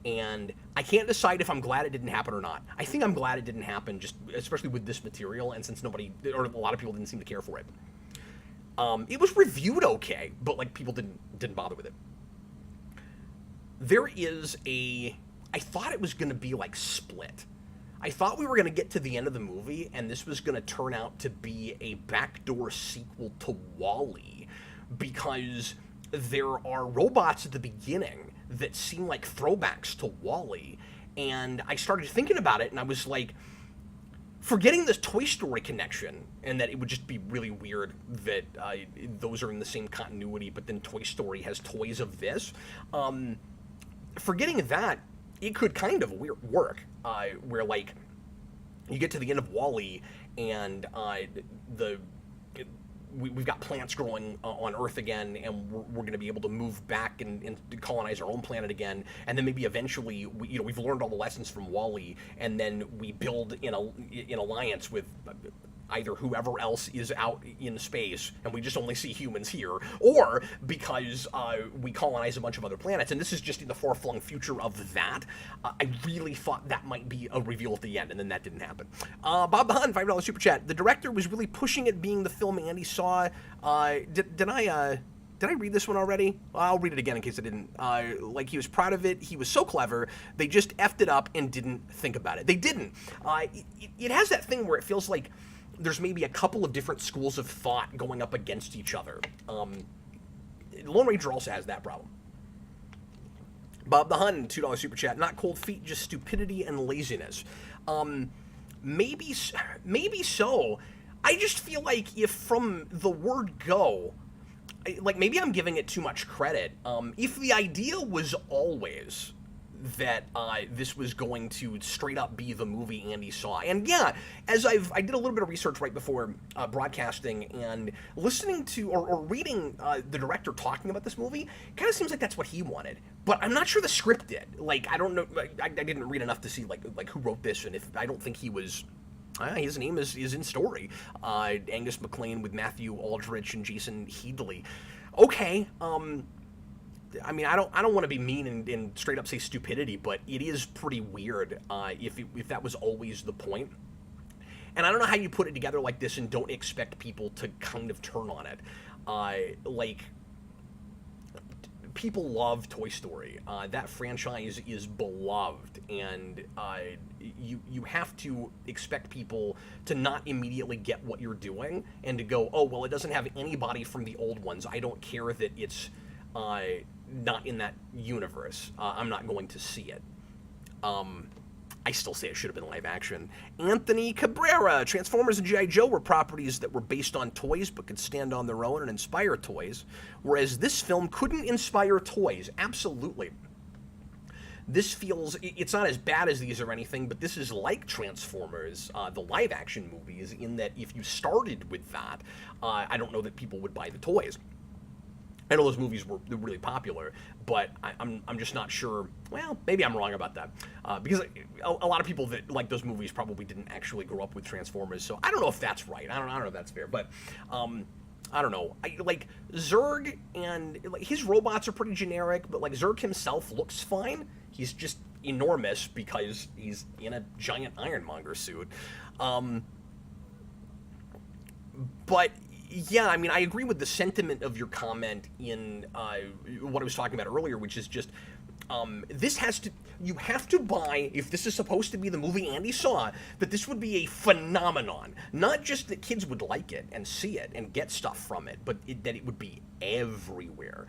And I can't decide if I'm glad it didn't happen or not. I think I'm glad it didn't happen, just especially with this material, and since nobody, or a lot of people didn't seem to care for it. It was reviewed okay, but like people didn't bother with it. There is I thought it was going to be like Split. I thought we were going to get to the end of the movie, and this was going to turn out to be a backdoor sequel to WALL-E, because there are robots at the beginning that seem like throwbacks to WALL-E, and I started thinking about it, and I was like, forgetting this Toy Story connection, and that it would just be really weird that those are in the same continuity, but then Toy Story has toys of this. Forgetting that, it could kind of work, where, like, you get to the end of WALL-E, and we've got plants growing on Earth again, and we're going to be able to move back and colonize our own planet again, and then maybe eventually, we've learned all the lessons from WALL-E, and then we build in alliance with either whoever else is out in space, and we just only see humans here, or because we colonize a bunch of other planets, and this is just in the far-flung future of that. I really thought that might be a reveal at the end, and then that didn't happen. Bob the Hun, $5 super chat. The director was really pushing it being the film Andy saw. Did I read this one already? I'll read it again in case I didn't. Like, he was proud of it. He was so clever. They just effed it up and didn't think about it. They didn't. It has that thing where it feels like there's maybe a couple of different schools of thought going up against each other. Lone Ranger also has that problem. Bob the Hun, $2 super chat. Not cold feet, just stupidity and laziness. Maybe so. I just feel like if from the word go, like, maybe I'm giving it too much credit. If the idea was always that this was going to straight up be the movie Andy saw. And yeah, as I did a little bit of research right before broadcasting, and listening to or reading the director talking about this movie, kind of seems like that's what he wanted. But I'm not sure the script did. Like, I don't know. I didn't read enough to see like who wrote this, and if I don't think he was. His name is in story. Angus MacLane with Matthew Aldrich and Jason Headley. Okay. I mean, I don't want to be mean and straight up say stupidity, but it is pretty weird if that was always the point. And I don't know how you put it together like this and don't expect people to kind of turn on it. Like, people love Toy Story. That franchise is beloved, and you have to expect people to not immediately get what you're doing and to go, oh well, it doesn't have anybody from the old ones. I don't care that it's not in that universe. I'm not going to see it. I still say it should have been live action. Anthony Cabrera. Transformers and G.I. Joe were properties that were based on toys but could stand on their own and inspire toys, whereas this film couldn't inspire toys. Absolutely. This feels, it's not as bad as these or anything, but this is like Transformers, the live action movies, in that if you started with that, I don't know that people would buy the toys. I know those movies were really popular, but I'm just not sure. Well, maybe I'm wrong about that, because a lot of people that like those movies probably didn't actually grow up with Transformers. So I don't know if that's right. I don't know if that's fair, but I don't know. Like Zurg, and like his robots are pretty generic, but like Zurg himself looks fine. He's just enormous because he's in a giant ironmonger suit. But yeah, I mean, I agree with the sentiment of your comment in what I was talking about earlier, which is just this has to, you have to buy, if this is supposed to be the movie Andy saw, that this would be a phenomenon. Not just that kids would like it and see it and get stuff from it, but that it would be everywhere.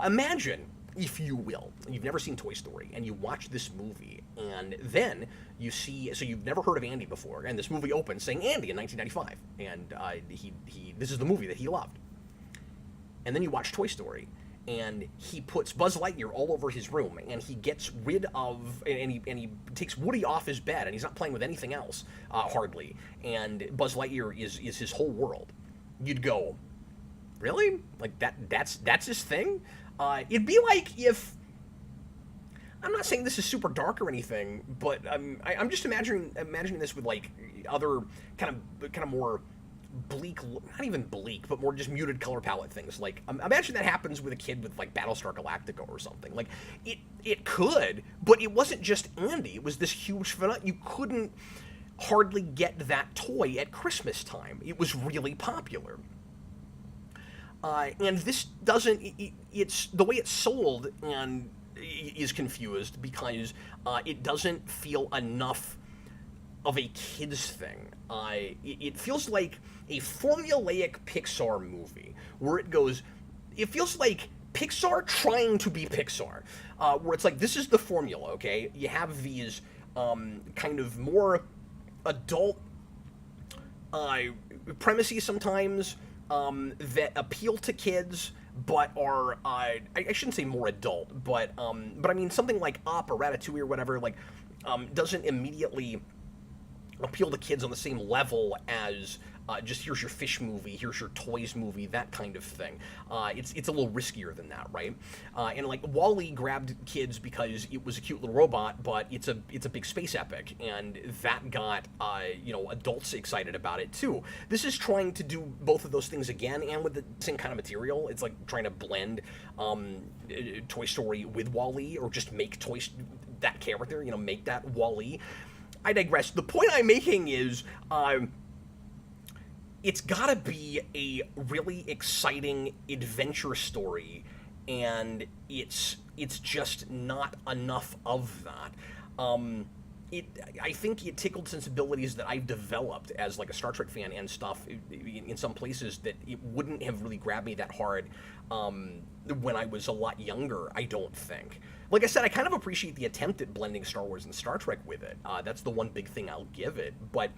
Imagine, if you will, you've never seen Toy Story, and you watch this movie, and then you see, so you've never heard of Andy before, and this movie opens saying Andy in 1995, and this is the movie that he loved. And then you watch Toy Story, and he puts Buzz Lightyear all over his room, and he gets rid of, and he takes Woody off his bed, and he's not playing with anything else, hardly, and Buzz Lightyear is his whole world. You'd go, really? Like, that's his thing? It'd be like if, I'm not saying this is super dark or anything, but I'm just imagining this with like other kind of more bleak, not even bleak, but more just muted color palette things. Like imagine that happens with a kid with like Battlestar Galactica or something. Like it could, but it wasn't just Andy. It was this huge phenomenon. You couldn't hardly get that toy at Christmas time. It was really popular. And this doesn't, it's, the way it's sold and is confused because it doesn't feel enough of a kid's thing. It feels like a formulaic Pixar movie where it feels like Pixar trying to be Pixar, where it's like, this is the formula, okay? You have these kind of more adult premises sometimes, that appeal to kids, but are I shouldn't say more adult, but I mean something like Up or Ratatouille or whatever, like doesn't immediately appeal to kids on the same level as just here's your fish movie, here's your toys movie, that kind of thing. It's a little riskier than that, right? And like WALL-E grabbed kids because it was a cute little robot, but it's a big space epic, and that got adults excited about it too. This is trying to do both of those things again, and with the same kind of material. It's like trying to blend Toy Story with WALL-E, or just make that character, make that WALL-E. I digress. The point I'm making is, it's gotta be a really exciting adventure story, and it's just not enough of that. I think it tickled sensibilities that I've developed as like a Star Trek fan and stuff in some places that it wouldn't have really grabbed me that hard when I was a lot younger, I don't think. Like I said, I kind of appreciate the attempt at blending Star Wars and Star Trek with it. That's the one big thing I'll give it. But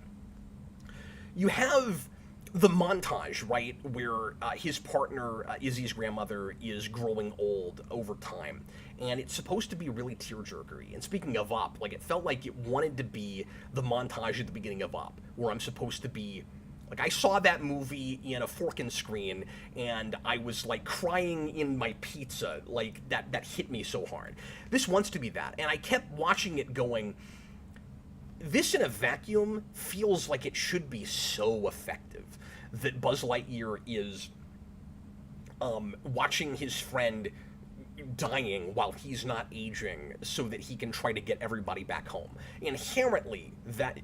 you have the montage, right, where his partner, Izzy's grandmother, is growing old over time. And it's supposed to be really tearjerkery. And speaking of Up, like, it felt like it wanted to be the montage at the beginning of Up, where I'm supposed to be, like, I saw that movie in a fork and screen, and I was, like, crying in my pizza. Like, that hit me so hard. This wants to be that. And I kept watching it going, this in a vacuum feels like it should be so effective that Buzz Lightyear is watching his friend dying while he's not aging so that he can try to get everybody back home. Inherently, that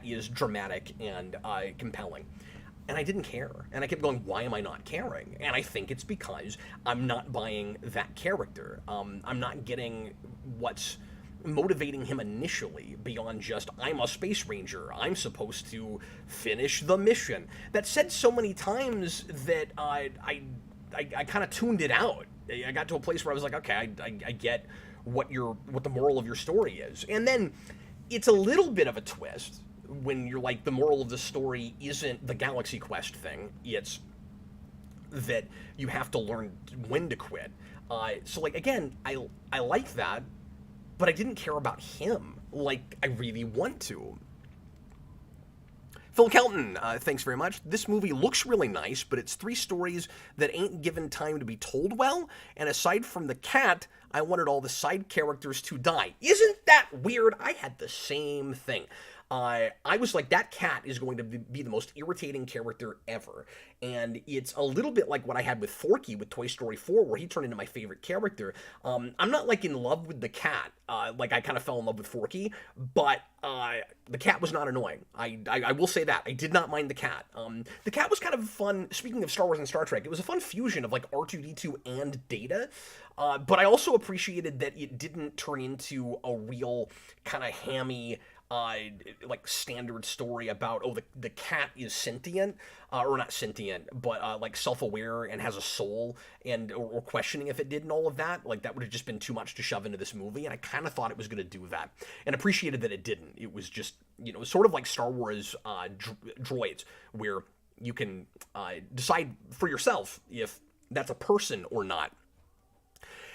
is dramatic and compelling. And I didn't care. And I kept going, why am I not caring? And I think it's because I'm not buying that character. I'm not getting what's motivating him initially beyond just, I'm a space ranger, I'm supposed to finish the mission. That said so many times that I kind of tuned it out. I got to a place where I was like, okay, I get what the moral of your story is. And then it's a little bit of a twist when you're like, the moral of the story isn't the Galaxy Quest thing, it's that you have to learn when to quit. So like, again, I like that, but I didn't care about him like I really want to. Phil Kelton, thanks very much. This movie looks really nice, but it's 3 stories that ain't given time to be told well, and aside from the cat, I wanted all the side characters to die. Isn't that weird? I had the same thing. I was like, that cat is going to be the most irritating character ever. And it's a little bit like what I had with Forky with Toy Story 4, where he turned into my favorite character. I'm not like in love with the cat. Like I kind of fell in love with Forky, but the cat was not annoying. I will say that. I did not mind the cat. The cat was kind of fun. Speaking of Star Wars and Star Trek, it was a fun fusion of like R2-D2 and Data. But I also appreciated that it didn't turn into a real kind of hammy, like standard story about, oh, the cat is sentient, or not sentient, but like self-aware and has a soul, and or questioning if it did and all of that. Like that would have just been too much to shove into this movie, and I kind of thought it was going to do that, and appreciated that it didn't. It was just, sort of like Star Wars droids, where you can decide for yourself if that's a person or not.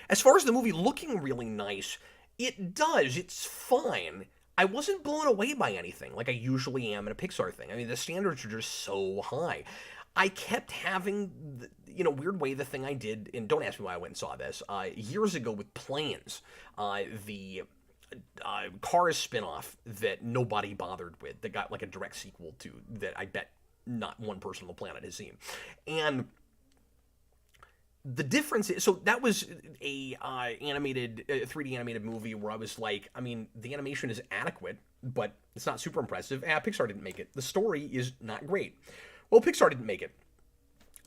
As far as the movie looking really nice, it does. It's fine. I wasn't blown away by anything like I usually am in a Pixar thing. I mean, the standards are just so high. I kept having, weird way the thing I did, and don't ask me why I went and saw this, years ago with Planes, the Cars spinoff that nobody bothered with, that got like a direct sequel to, that I bet not one person on the planet has seen. And the difference is, so that was a 3D animated movie where I was like, I mean, the animation is adequate, but it's not super impressive. Pixar didn't make it. The story is not great. Well, Pixar didn't make it.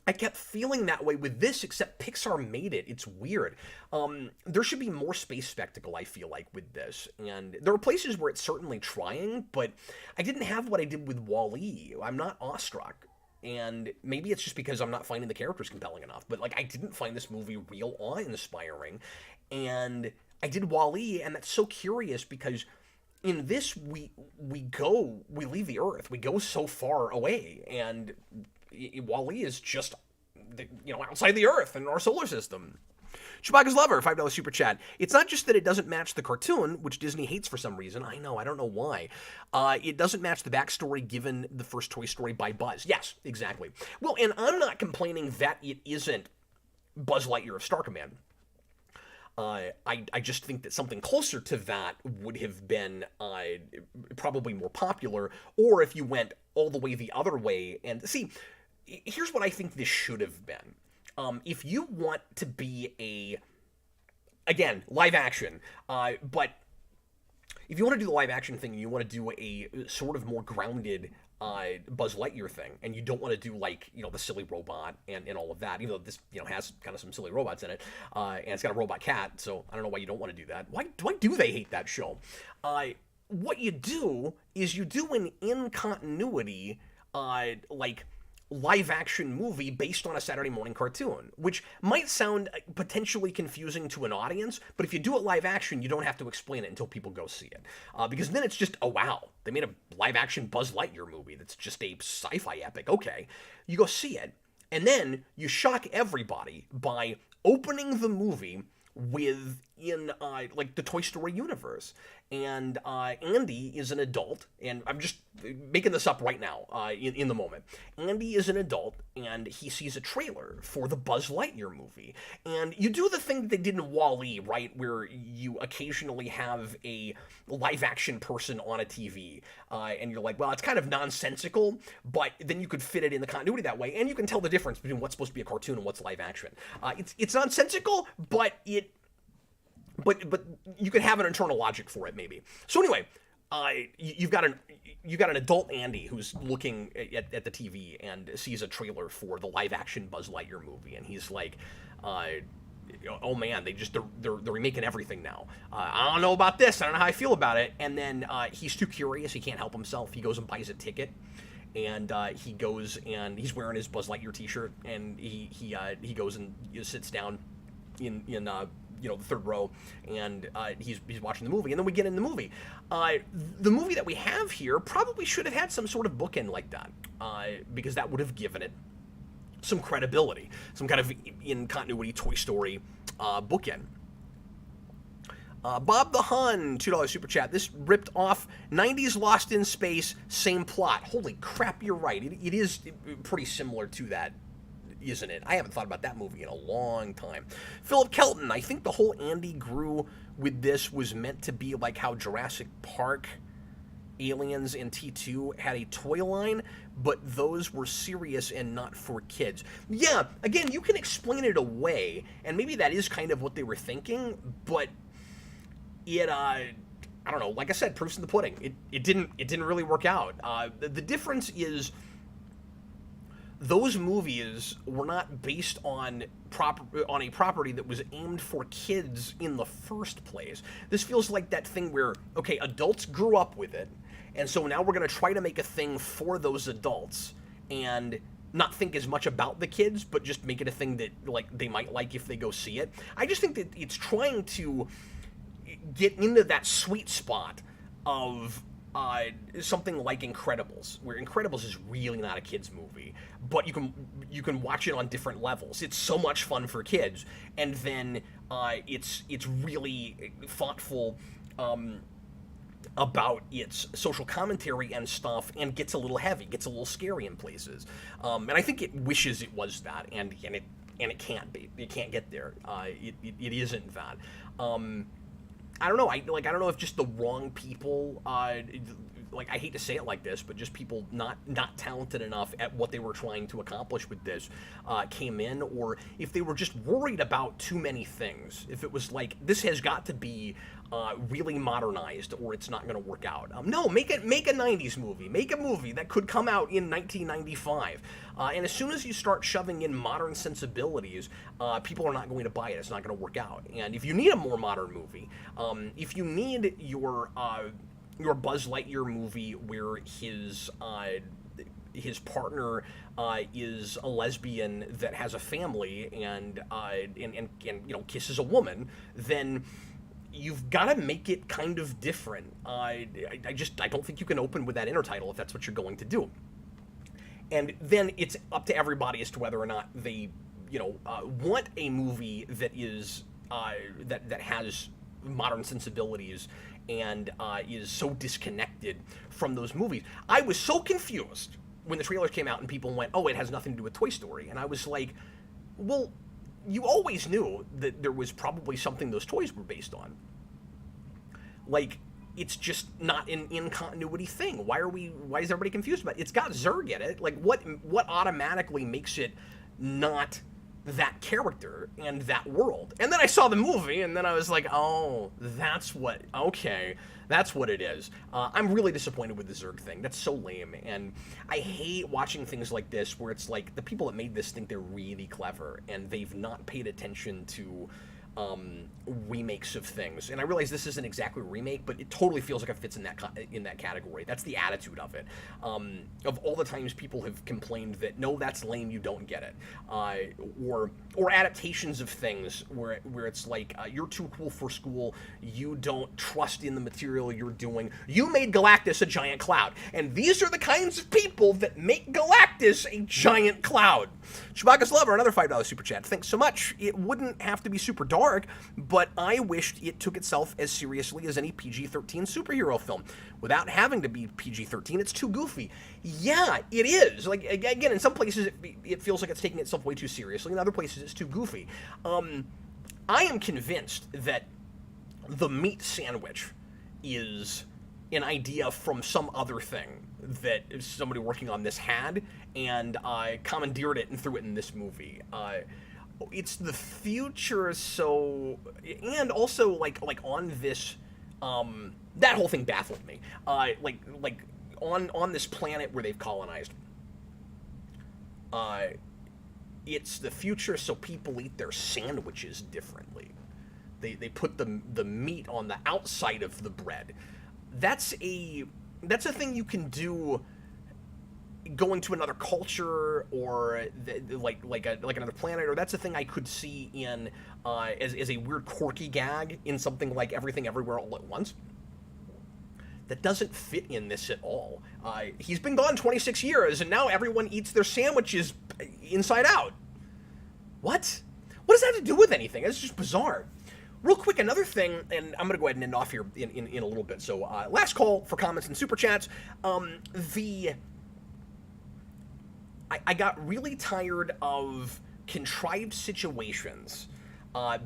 I kept feeling that way with this, except Pixar made it. It's weird. There should be more space spectacle, I feel like, with this. And there are places where it's certainly trying, but I didn't have what I did with WALL-E. I'm not awestruck. And maybe it's just because I'm not finding the characters compelling enough. But, like, I didn't find this movie real awe-inspiring. And I did WALL-E, and that's so curious because in this, we leave the Earth. We go so far away. And WALL-E is just, outside the Earth in our solar system. Chewbacca's Lover, $5 super chat. It's not just that it doesn't match the cartoon, which Disney hates for some reason. I know, I don't know why. It doesn't match the backstory given the first Toy Story by Buzz. Yes, exactly. Well, and I'm not complaining that it isn't Buzz Lightyear of Star Command. I just think that something closer to that would have been probably more popular, or if you went all the way the other way. And see, here's what I think this should have been. If you want to be again, live action, but if you want to do the live action thing, you want to do a sort of more grounded Buzz Lightyear thing, and you don't want to do like, the silly robot and all of that, even though this, has kind of some silly robots in it, and it's got a robot cat, so I don't know why you don't want to do that. Why do they hate that show? What you do is you do an in-continuity, like, live-action movie based on a Saturday morning cartoon, which might sound potentially confusing to an audience, but if you do it live-action, you don't have to explain it until people go see it. Because then it's just, oh wow, they made a live-action Buzz Lightyear movie that's just a sci-fi epic. Okay, you go see it, and then you shock everybody by opening the movie within like the Toy Story universe, and Andy is an adult, and I'm just making this up right now in the moment. Andy is an adult, and he sees a trailer for the Buzz Lightyear movie, and you do the thing that they did in WALL-E, right, where you occasionally have a live-action person on a TV, and you're like, well, it's kind of nonsensical, but then you could fit it in the continuity that way, and you can tell the difference between what's supposed to be a cartoon and what's live action. It's nonsensical, but But you could have an internal logic for it, maybe. So anyway, you've got an adult Andy who's looking at the TV and sees a trailer for the live-action Buzz Lightyear movie, and he's like, oh man, they're remaking everything now. I don't know about this. I don't know how I feel about it. And then he's too curious. He can't help himself. He goes and buys a ticket, and he goes and he's wearing his Buzz Lightyear T-shirt, and he goes and sits down in the third row, and he's watching the movie, and then we get in the movie. The movie that we have here probably should have had some sort of bookend like that, because that would have given it some credibility, some kind of in continuity Toy Story bookend. Bob the Hun, $2 super chat. This ripped off 90s Lost in Space, same plot. Holy crap, you're right. It is pretty similar to that, isn't it? I haven't thought about that movie in a long time. Philip Kelton, I think the whole Andy Grew with this was meant to be like how Jurassic Park, Aliens, and T2 had a toy line, but those were serious and not for kids. Yeah, again, you can explain it away, and maybe that is kind of what they were thinking, but it, I don't know, like I said, proof's in the pudding. It didn't really work out. The difference is those movies were not based on a property that was aimed for kids in the first place. This feels like that thing where, okay, adults grew up with it, and so now we're going to try to make a thing for those adults and not think as much about the kids, but just make it a thing that like they might like if they go see it. I just think that it's trying to get into that sweet spot of something like Incredibles, where Incredibles is really not a kids movie, but you can watch it on different levels. It's so much fun for kids, and then it's really thoughtful about its social commentary and stuff, and gets a little heavy, gets a little scary in places. And I think it wishes it was that, and it can't be. It can't get there. It isn't that. I don't know. I don't know if just the wrong people, like I hate to say it like this, but just people not talented enough at what they were trying to accomplish with this came in, or if they were just worried about too many things. If it was like, this has got to be really modernized or it's not going to work out. No, make a 90s movie. Make a movie that could come out in 1995. And as soon as you start shoving in modern sensibilities, people are not going to buy it. It's not going to work out. And if you need a more modern movie, if you need your Buzz Lightyear movie where his partner is a lesbian that has a family and kisses a woman, then you've got to make it kind of different. I don't think you can open with that intertitle if that's what you're going to do. And then it's up to everybody as to whether or not they, want a movie that is that has modern sensibilities and is so disconnected from those movies. I was so confused when the trailers came out and people went, "Oh, it has nothing to do with Toy Story," and I was like, "Well, you always knew that there was probably something those toys were based on. Like, it's just not an in-continuity thing. Why is everybody confused about it? It's got Zurg in it. Like, what automatically makes it not that character and that world?" And then I saw the movie, and then I was like, oh, that's what it is. I'm really disappointed with the Zurg thing. That's so lame, and I hate watching things like this where it's like the people that made this think they're really clever, and they've not paid attention to remakes of things. And I realize this isn't exactly a remake, but it totally feels like it fits in that category. That's the attitude of it. Of all the times people have complained that, no, that's lame, you don't get it, or adaptations of things where it's like, you're too cool for school, you don't trust in the material you're doing, you made Galactus a giant cloud, and these are the kinds of people that make Galactus a giant cloud. Chewbacca's Lover, another $5 super chat. Thanks so much. It wouldn't have to be super dark, but I wished it took itself as seriously as any PG-13 superhero film. Without having to be PG-13, it's too goofy. Yeah, it is. Like, again, in some places it feels like it's taking itself way too seriously. In other places it's too goofy. I am convinced that the meat sandwich is an idea from some other thing that somebody working on this had, and commandeered it and threw it in this movie. It's the future, so, and also like on this, that whole thing baffled me. Like on this planet where they've colonized, it's the future, so people eat their sandwiches differently. They put the meat on the outside of the bread. That's a thing you can do going to another culture, or like another planet, or that's a thing I could see in as a weird quirky gag in something like Everything Everywhere All at Once. That doesn't fit in this at all. He's been gone 26 years, and now everyone eats their sandwiches inside out. What? What does that have to do with anything? It's just bizarre. Real quick, another thing, and I'm going to go ahead and end off here in a little bit. So, last call for comments and super chats. I got really tired of contrived situations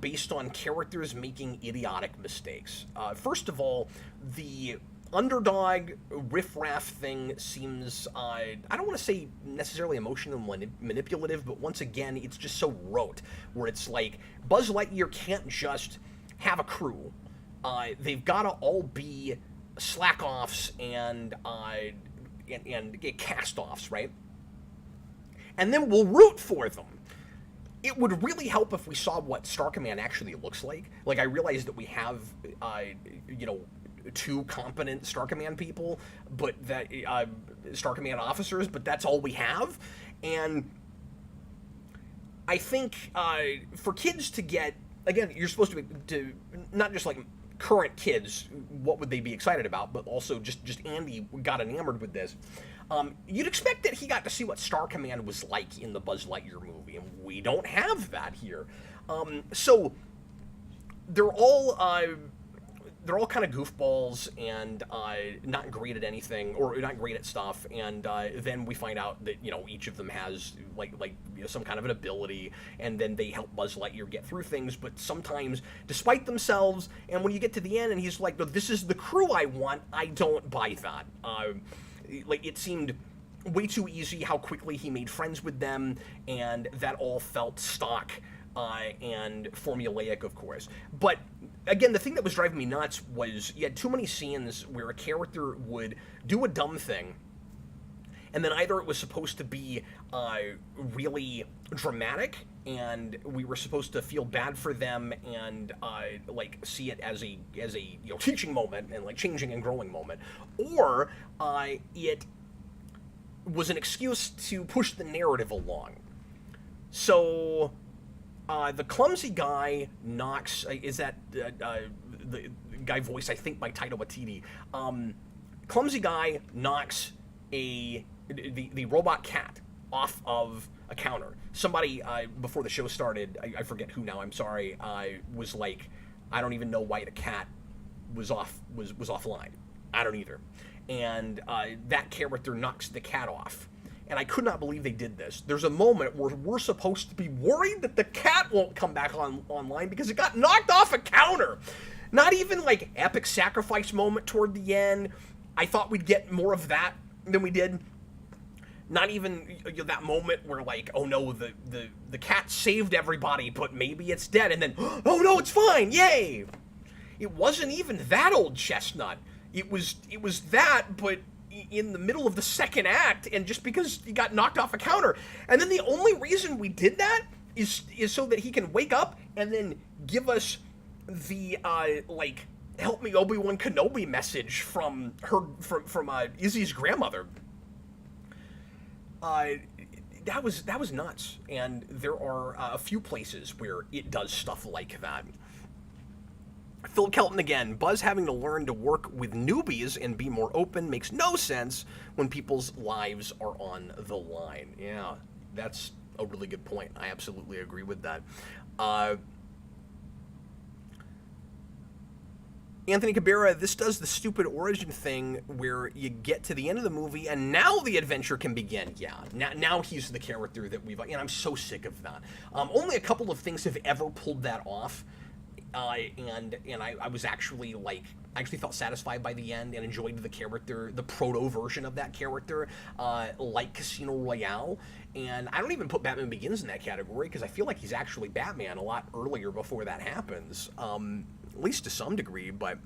based on characters making idiotic mistakes. First of all, the underdog riffraff thing seems, I don't want to say necessarily emotionally manipulative, but once again, it's just so rote, where it's like, Buzz Lightyear can't just have a crew. They've got to all be slack-offs and cast-offs, right? And then we'll root for them. It would really help if we saw what Star Command actually looks like. Like, I realize that we have, two competent Star Command people, but that Star Command officers, but that's all we have. And I think for kids to get, again, you're supposed to not just like current kids, what would they be excited about, but also just Andy got enamored with this. You'd expect that he got to see what Star Command was like in the Buzz Lightyear movie, and we don't have that here. So they're all kind of goofballs and not great at anything, or not great at stuff. And then we find out that each of them has some kind of an ability, and then they help Buzz Lightyear get through things. But sometimes, despite themselves, and when you get to the end, and he's like, "This is the crew I want," I don't buy that. It seemed way too easy how quickly he made friends with them, and that all felt stock and formulaic, of course. But again, the thing that was driving me nuts was you had too many scenes where a character would do a dumb thing, and then either it was supposed to be really dramatic, and we were supposed to feel bad for them and see it as a teaching moment and changing and growing moment, or it was an excuse to push the narrative along. So the clumsy guy knocks, is that the guy voiced, I think, by Taika Waititi. Clumsy guy knocks the robot cat off of a counter. Somebody, before the show started, I forget who now, I'm sorry, was like, I don't even know why the cat was offline. I don't either. And that character knocks the cat off. And I could not believe they did this. There's a moment where we're supposed to be worried that the cat won't come back online because it got knocked off a counter. Not even epic sacrifice moment toward the end. I thought we'd get more of that than we did. Not even that moment where oh no, the cat saved everybody, but maybe it's dead, and then, oh no, it's fine, yay! It wasn't even that old chestnut. It was that, but in the middle of the second act, and just because he got knocked off a counter. And then the only reason we did that is so that he can wake up and then give us the help me Obi-Wan Kenobi message from Izzy's grandmother. That was nuts, and there are a few places where it does stuff like that. Phil Kelton again. Buzz having to learn to work with newbies and be more open makes no sense when people's lives are on the line. Yeah, that's a really good point. I absolutely agree with that. Anthony Cabrera, this does the stupid origin thing where you get to the end of the movie and now the adventure can begin. Yeah, now he's the character that and I'm so sick of that. Only a couple of things have ever pulled that off. And I was actually I actually felt satisfied by the end and enjoyed the character, the proto version of that character, like Casino Royale. And I don't even put Batman Begins in that category because I feel like he's actually Batman a lot earlier before that happens, at least to some degree. But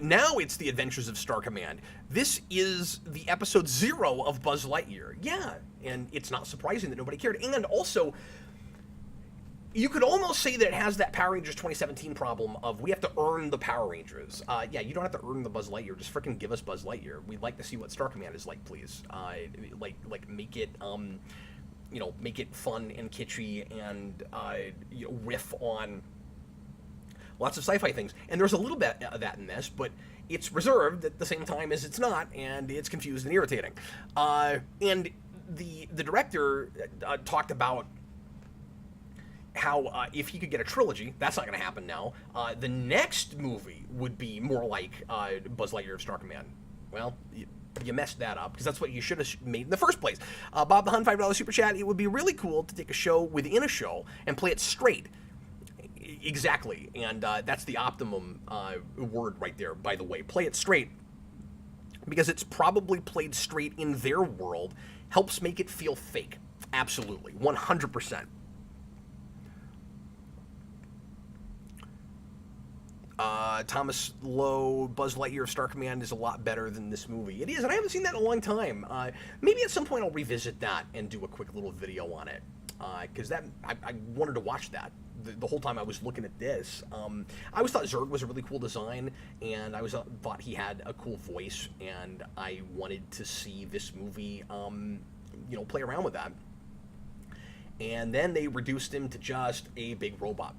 Now it's the Adventures of Star Command. This is the episode 0 of Buzz Lightyear. Yeah, and it's not surprising that nobody cared. And also, you could almost say that it has that Power Rangers 2017 problem of we have to earn the Power Rangers. Yeah, you don't have to earn the Buzz Lightyear. Just freaking give us Buzz Lightyear. We'd like to see what Star Command is like, please. Like make it, make it fun and kitschy and riff on lots of sci-fi things. And there's a little bit of that in this, but it's reserved at the same time as it's not, and it's confused and irritating. And the director talked about how if he could get a trilogy, that's not going to happen now, the next movie would be more like Buzz Lightyear of Star Command. Well, you messed that up, because that's what you should have made in the first place. Bob the Hun, $5 Super Chat. It would be really cool to take a show within a show and play it straight. Exactly, and that's the optimum word right there, by the way. Play it straight, because it's probably played straight in their world, helps make it feel fake. Absolutely, 100%. Thomas Lowe, Buzz Lightyear of Star Command is a lot better than this movie. It is, and I haven't seen that in a long time. Maybe at some point I'll revisit that and do a quick little video on it, because I wanted to watch that the whole time I was looking at this. I always thought Zurg was a really cool design, and I thought he had a cool voice, and I wanted to see this movie, play around with that. And then they reduced him to just a big robot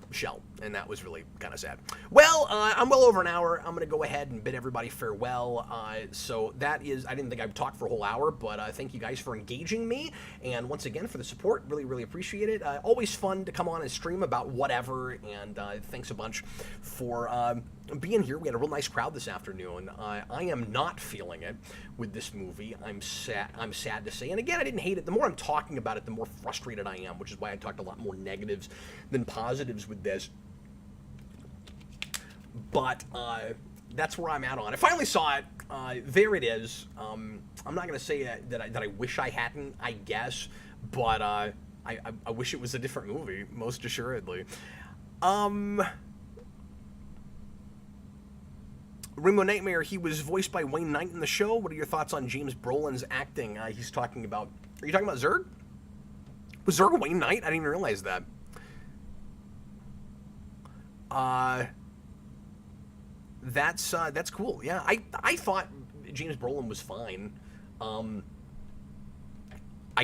shell, and that was really kind of sad. Well, I'm well over an hour. I'm going to go ahead and bid everybody farewell. So that is, I didn't think I'd talk for a whole hour, but thank you guys for engaging me, and once again for the support. Really, really appreciate it. Always fun to come on and stream about whatever, and thanks a bunch for being here. We had a real nice crowd this afternoon. I am not feeling it with this movie. I'm sad to say, and again, I didn't hate it. The more I'm talking about it, the more frustrated I am, which is why I talked a lot more negatives than positives with this. But that's where I'm at on it. I finally saw it. There it is. I'm not going to say that I wish I hadn't, I guess, but I wish it was a different movie, most assuredly. Rainbow Nightmare, he was voiced by Wayne Knight in the show. What are your thoughts on James Brolin's acting? He's talking about... Are you talking about Zurg? Was Zurg Wayne Knight? I didn't even realize that. That's cool. Yeah, I thought James Brolin was fine. I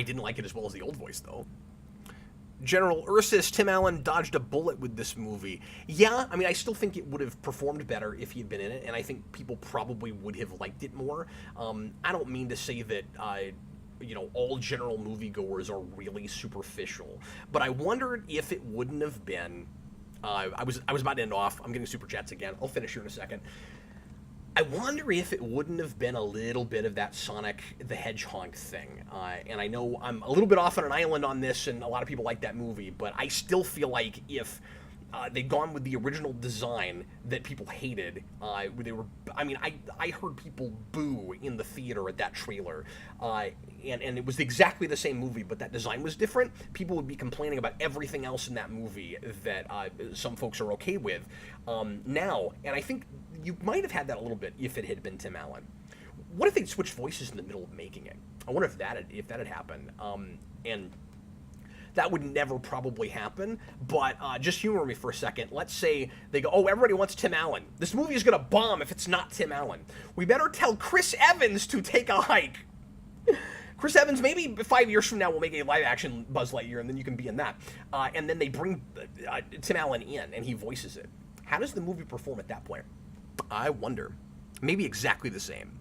didn't like it as well as the old voice, though. General Ursus, Tim Allen dodged a bullet with this movie. Yeah, I mean, I still think it would have performed better if he had been in it, and I think people probably would have liked it more. I don't mean to say that, all general moviegoers are really superficial, but I wondered if it wouldn't have been... I was about to end off. I'm getting super chats again. I'll finish here in a second. I wonder if it wouldn't have been a little bit of that Sonic the Hedgehog thing. And I know I'm a little bit off on an island on this, and a lot of people like that movie, but I still feel like if they'd gone with the original design that people hated, I heard people boo in the theater at that trailer. And it was exactly the same movie, but that design was different. People would be complaining about everything else in that movie that some folks are okay with now. And I think you might have had that a little bit if it had been Tim Allen. What if they'd switched voices in the middle of making it? I wonder if that had happened. And that would never probably happen, but just humor me for a second. Let's say they go, oh, everybody wants Tim Allen. This movie is going to bomb if it's not Tim Allen. We better tell Chris Evans to take a hike. Chris Evans, maybe 5 years from now, we'll make a live-action Buzz Lightyear, and then you can be in that. And then they bring Tim Allen in, and he voices it. How does the movie perform at that point? I wonder. Maybe exactly the same.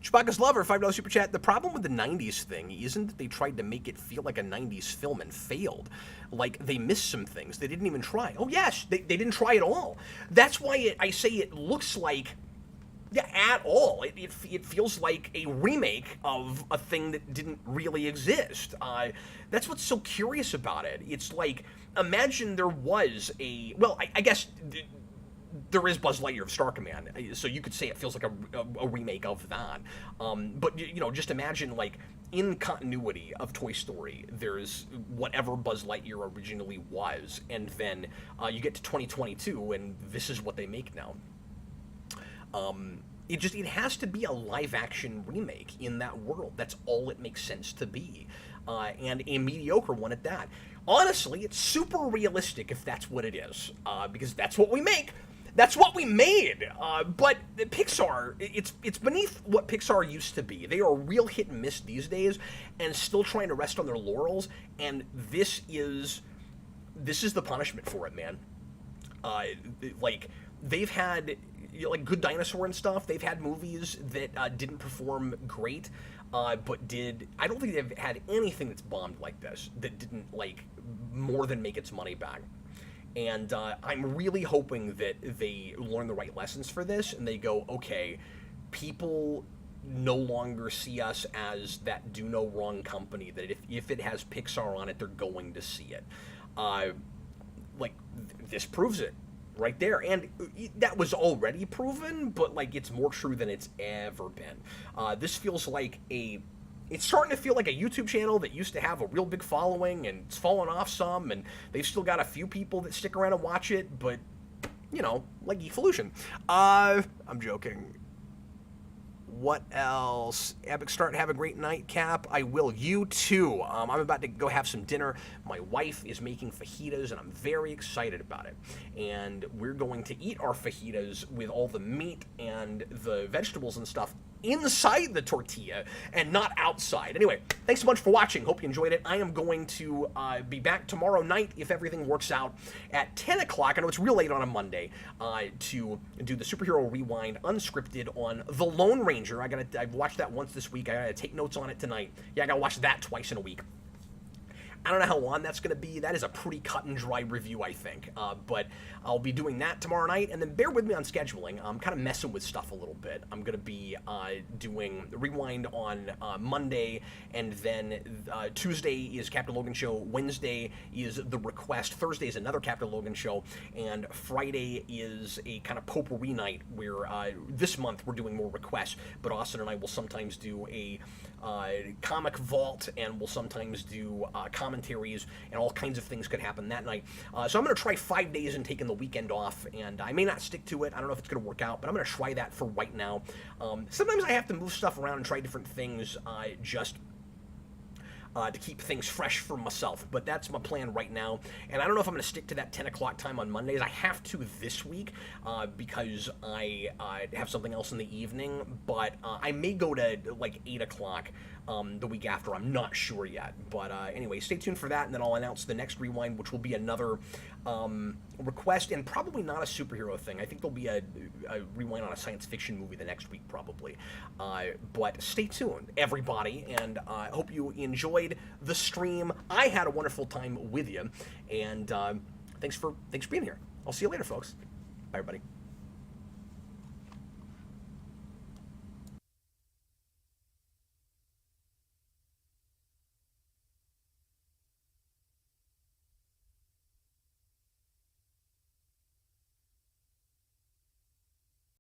Chewbacca's Lover, $5 Super Chat. The problem with the 90s thing isn't that they tried to make it feel like a 90s film and failed. Like, they missed some things. They didn't even try. Oh, yes, they didn't try at all. That's why I say it looks like... Yeah, at all. It feels like a remake of a thing that didn't really exist. That's what's so curious about it. It's like, imagine there was a... Well, I guess there is Buzz Lightyear of Star Command, so you could say it feels like a remake of that. But, just imagine, like, in continuity of Toy Story, there's whatever Buzz Lightyear originally was, and then you get to 2022, and this is what they make now. It has to be a live action remake in that world. That's all it makes sense to be, and a mediocre one at that. Honestly, it's super realistic if that's what it is, because that's what we make. That's what we made. But Pixar, it's beneath what Pixar used to be. They are real hit and miss these days, and still trying to rest on their laurels. And this is the punishment for it, man. Like, they've had, like, Good Dinosaur and stuff. They've had movies that didn't perform great, but did. I don't think they've had anything that's bombed like this that didn't, like, more than make its money back. And I'm really hoping that they learn the right lessons for this, and they go, okay, people no longer see us as that do no wrong company, that if it has Pixar on it, they're going to see it. Like, this proves it right there. And that was already proven, but, like, it's more true than it's ever been. This feels like it's starting to feel like a YouTube channel that used to have a real big following, and it's fallen off some, and they've still got a few people that stick around and watch it, but, you know, like Geekvolution. I'm joking. What else? Epic Start, have a great night, Cap. I will. You too. I'm about to go have some dinner. My wife is making fajitas, and I'm very excited about it. And we're going to eat our fajitas with all the meat and the vegetables and stuff inside the tortilla and not outside. Anyway, thanks so much for watching. Hope you enjoyed it. I am going to be back tomorrow night, if everything works out, at 10 o'clock. I know it's real late on a Monday, to do the Superhero Rewind unscripted on The Lone Ranger. I've watched that once this week. I gotta take notes on it tonight. Yeah, I gotta watch that twice in a week. I don't know how long that's going to be. That is a pretty cut and dry review, I think. But I'll be doing that tomorrow night, and then bear with me on scheduling. I'm kind of messing with stuff a little bit. I'm going to be doing Rewind on Monday, and then Tuesday is Captain Logan Show. Wednesday is The Request. Thursday is another Captain Logan Show. And Friday is a kind of potpourri night where this month we're doing more requests, but Austin and I will sometimes do a comic vault, and we'll sometimes do commentaries, and all kinds of things could happen that night. So I'm going to try 5 days and taking the weekend off, and I may not stick to it. I don't know if it's going to work out, but I'm going to try that for right now. Sometimes I have to move stuff around and try different things just to keep things fresh for myself, but that's my plan right now. And I don't know if I'm going to stick to that 10 o'clock time on Mondays. I have to this week because I have something else in the evening, but I may go to like 8 o'clock the week after. I'm not sure yet, but anyway, stay tuned for that, and then I'll announce the next Rewind, which will be another request, and probably not a superhero thing. I think there'll be a Rewind on a science fiction movie the next week, probably. But stay tuned, everybody, and I hope you enjoyed the stream. I had a wonderful time with you, and thanks for being here. I'll see you later, folks. Bye, everybody.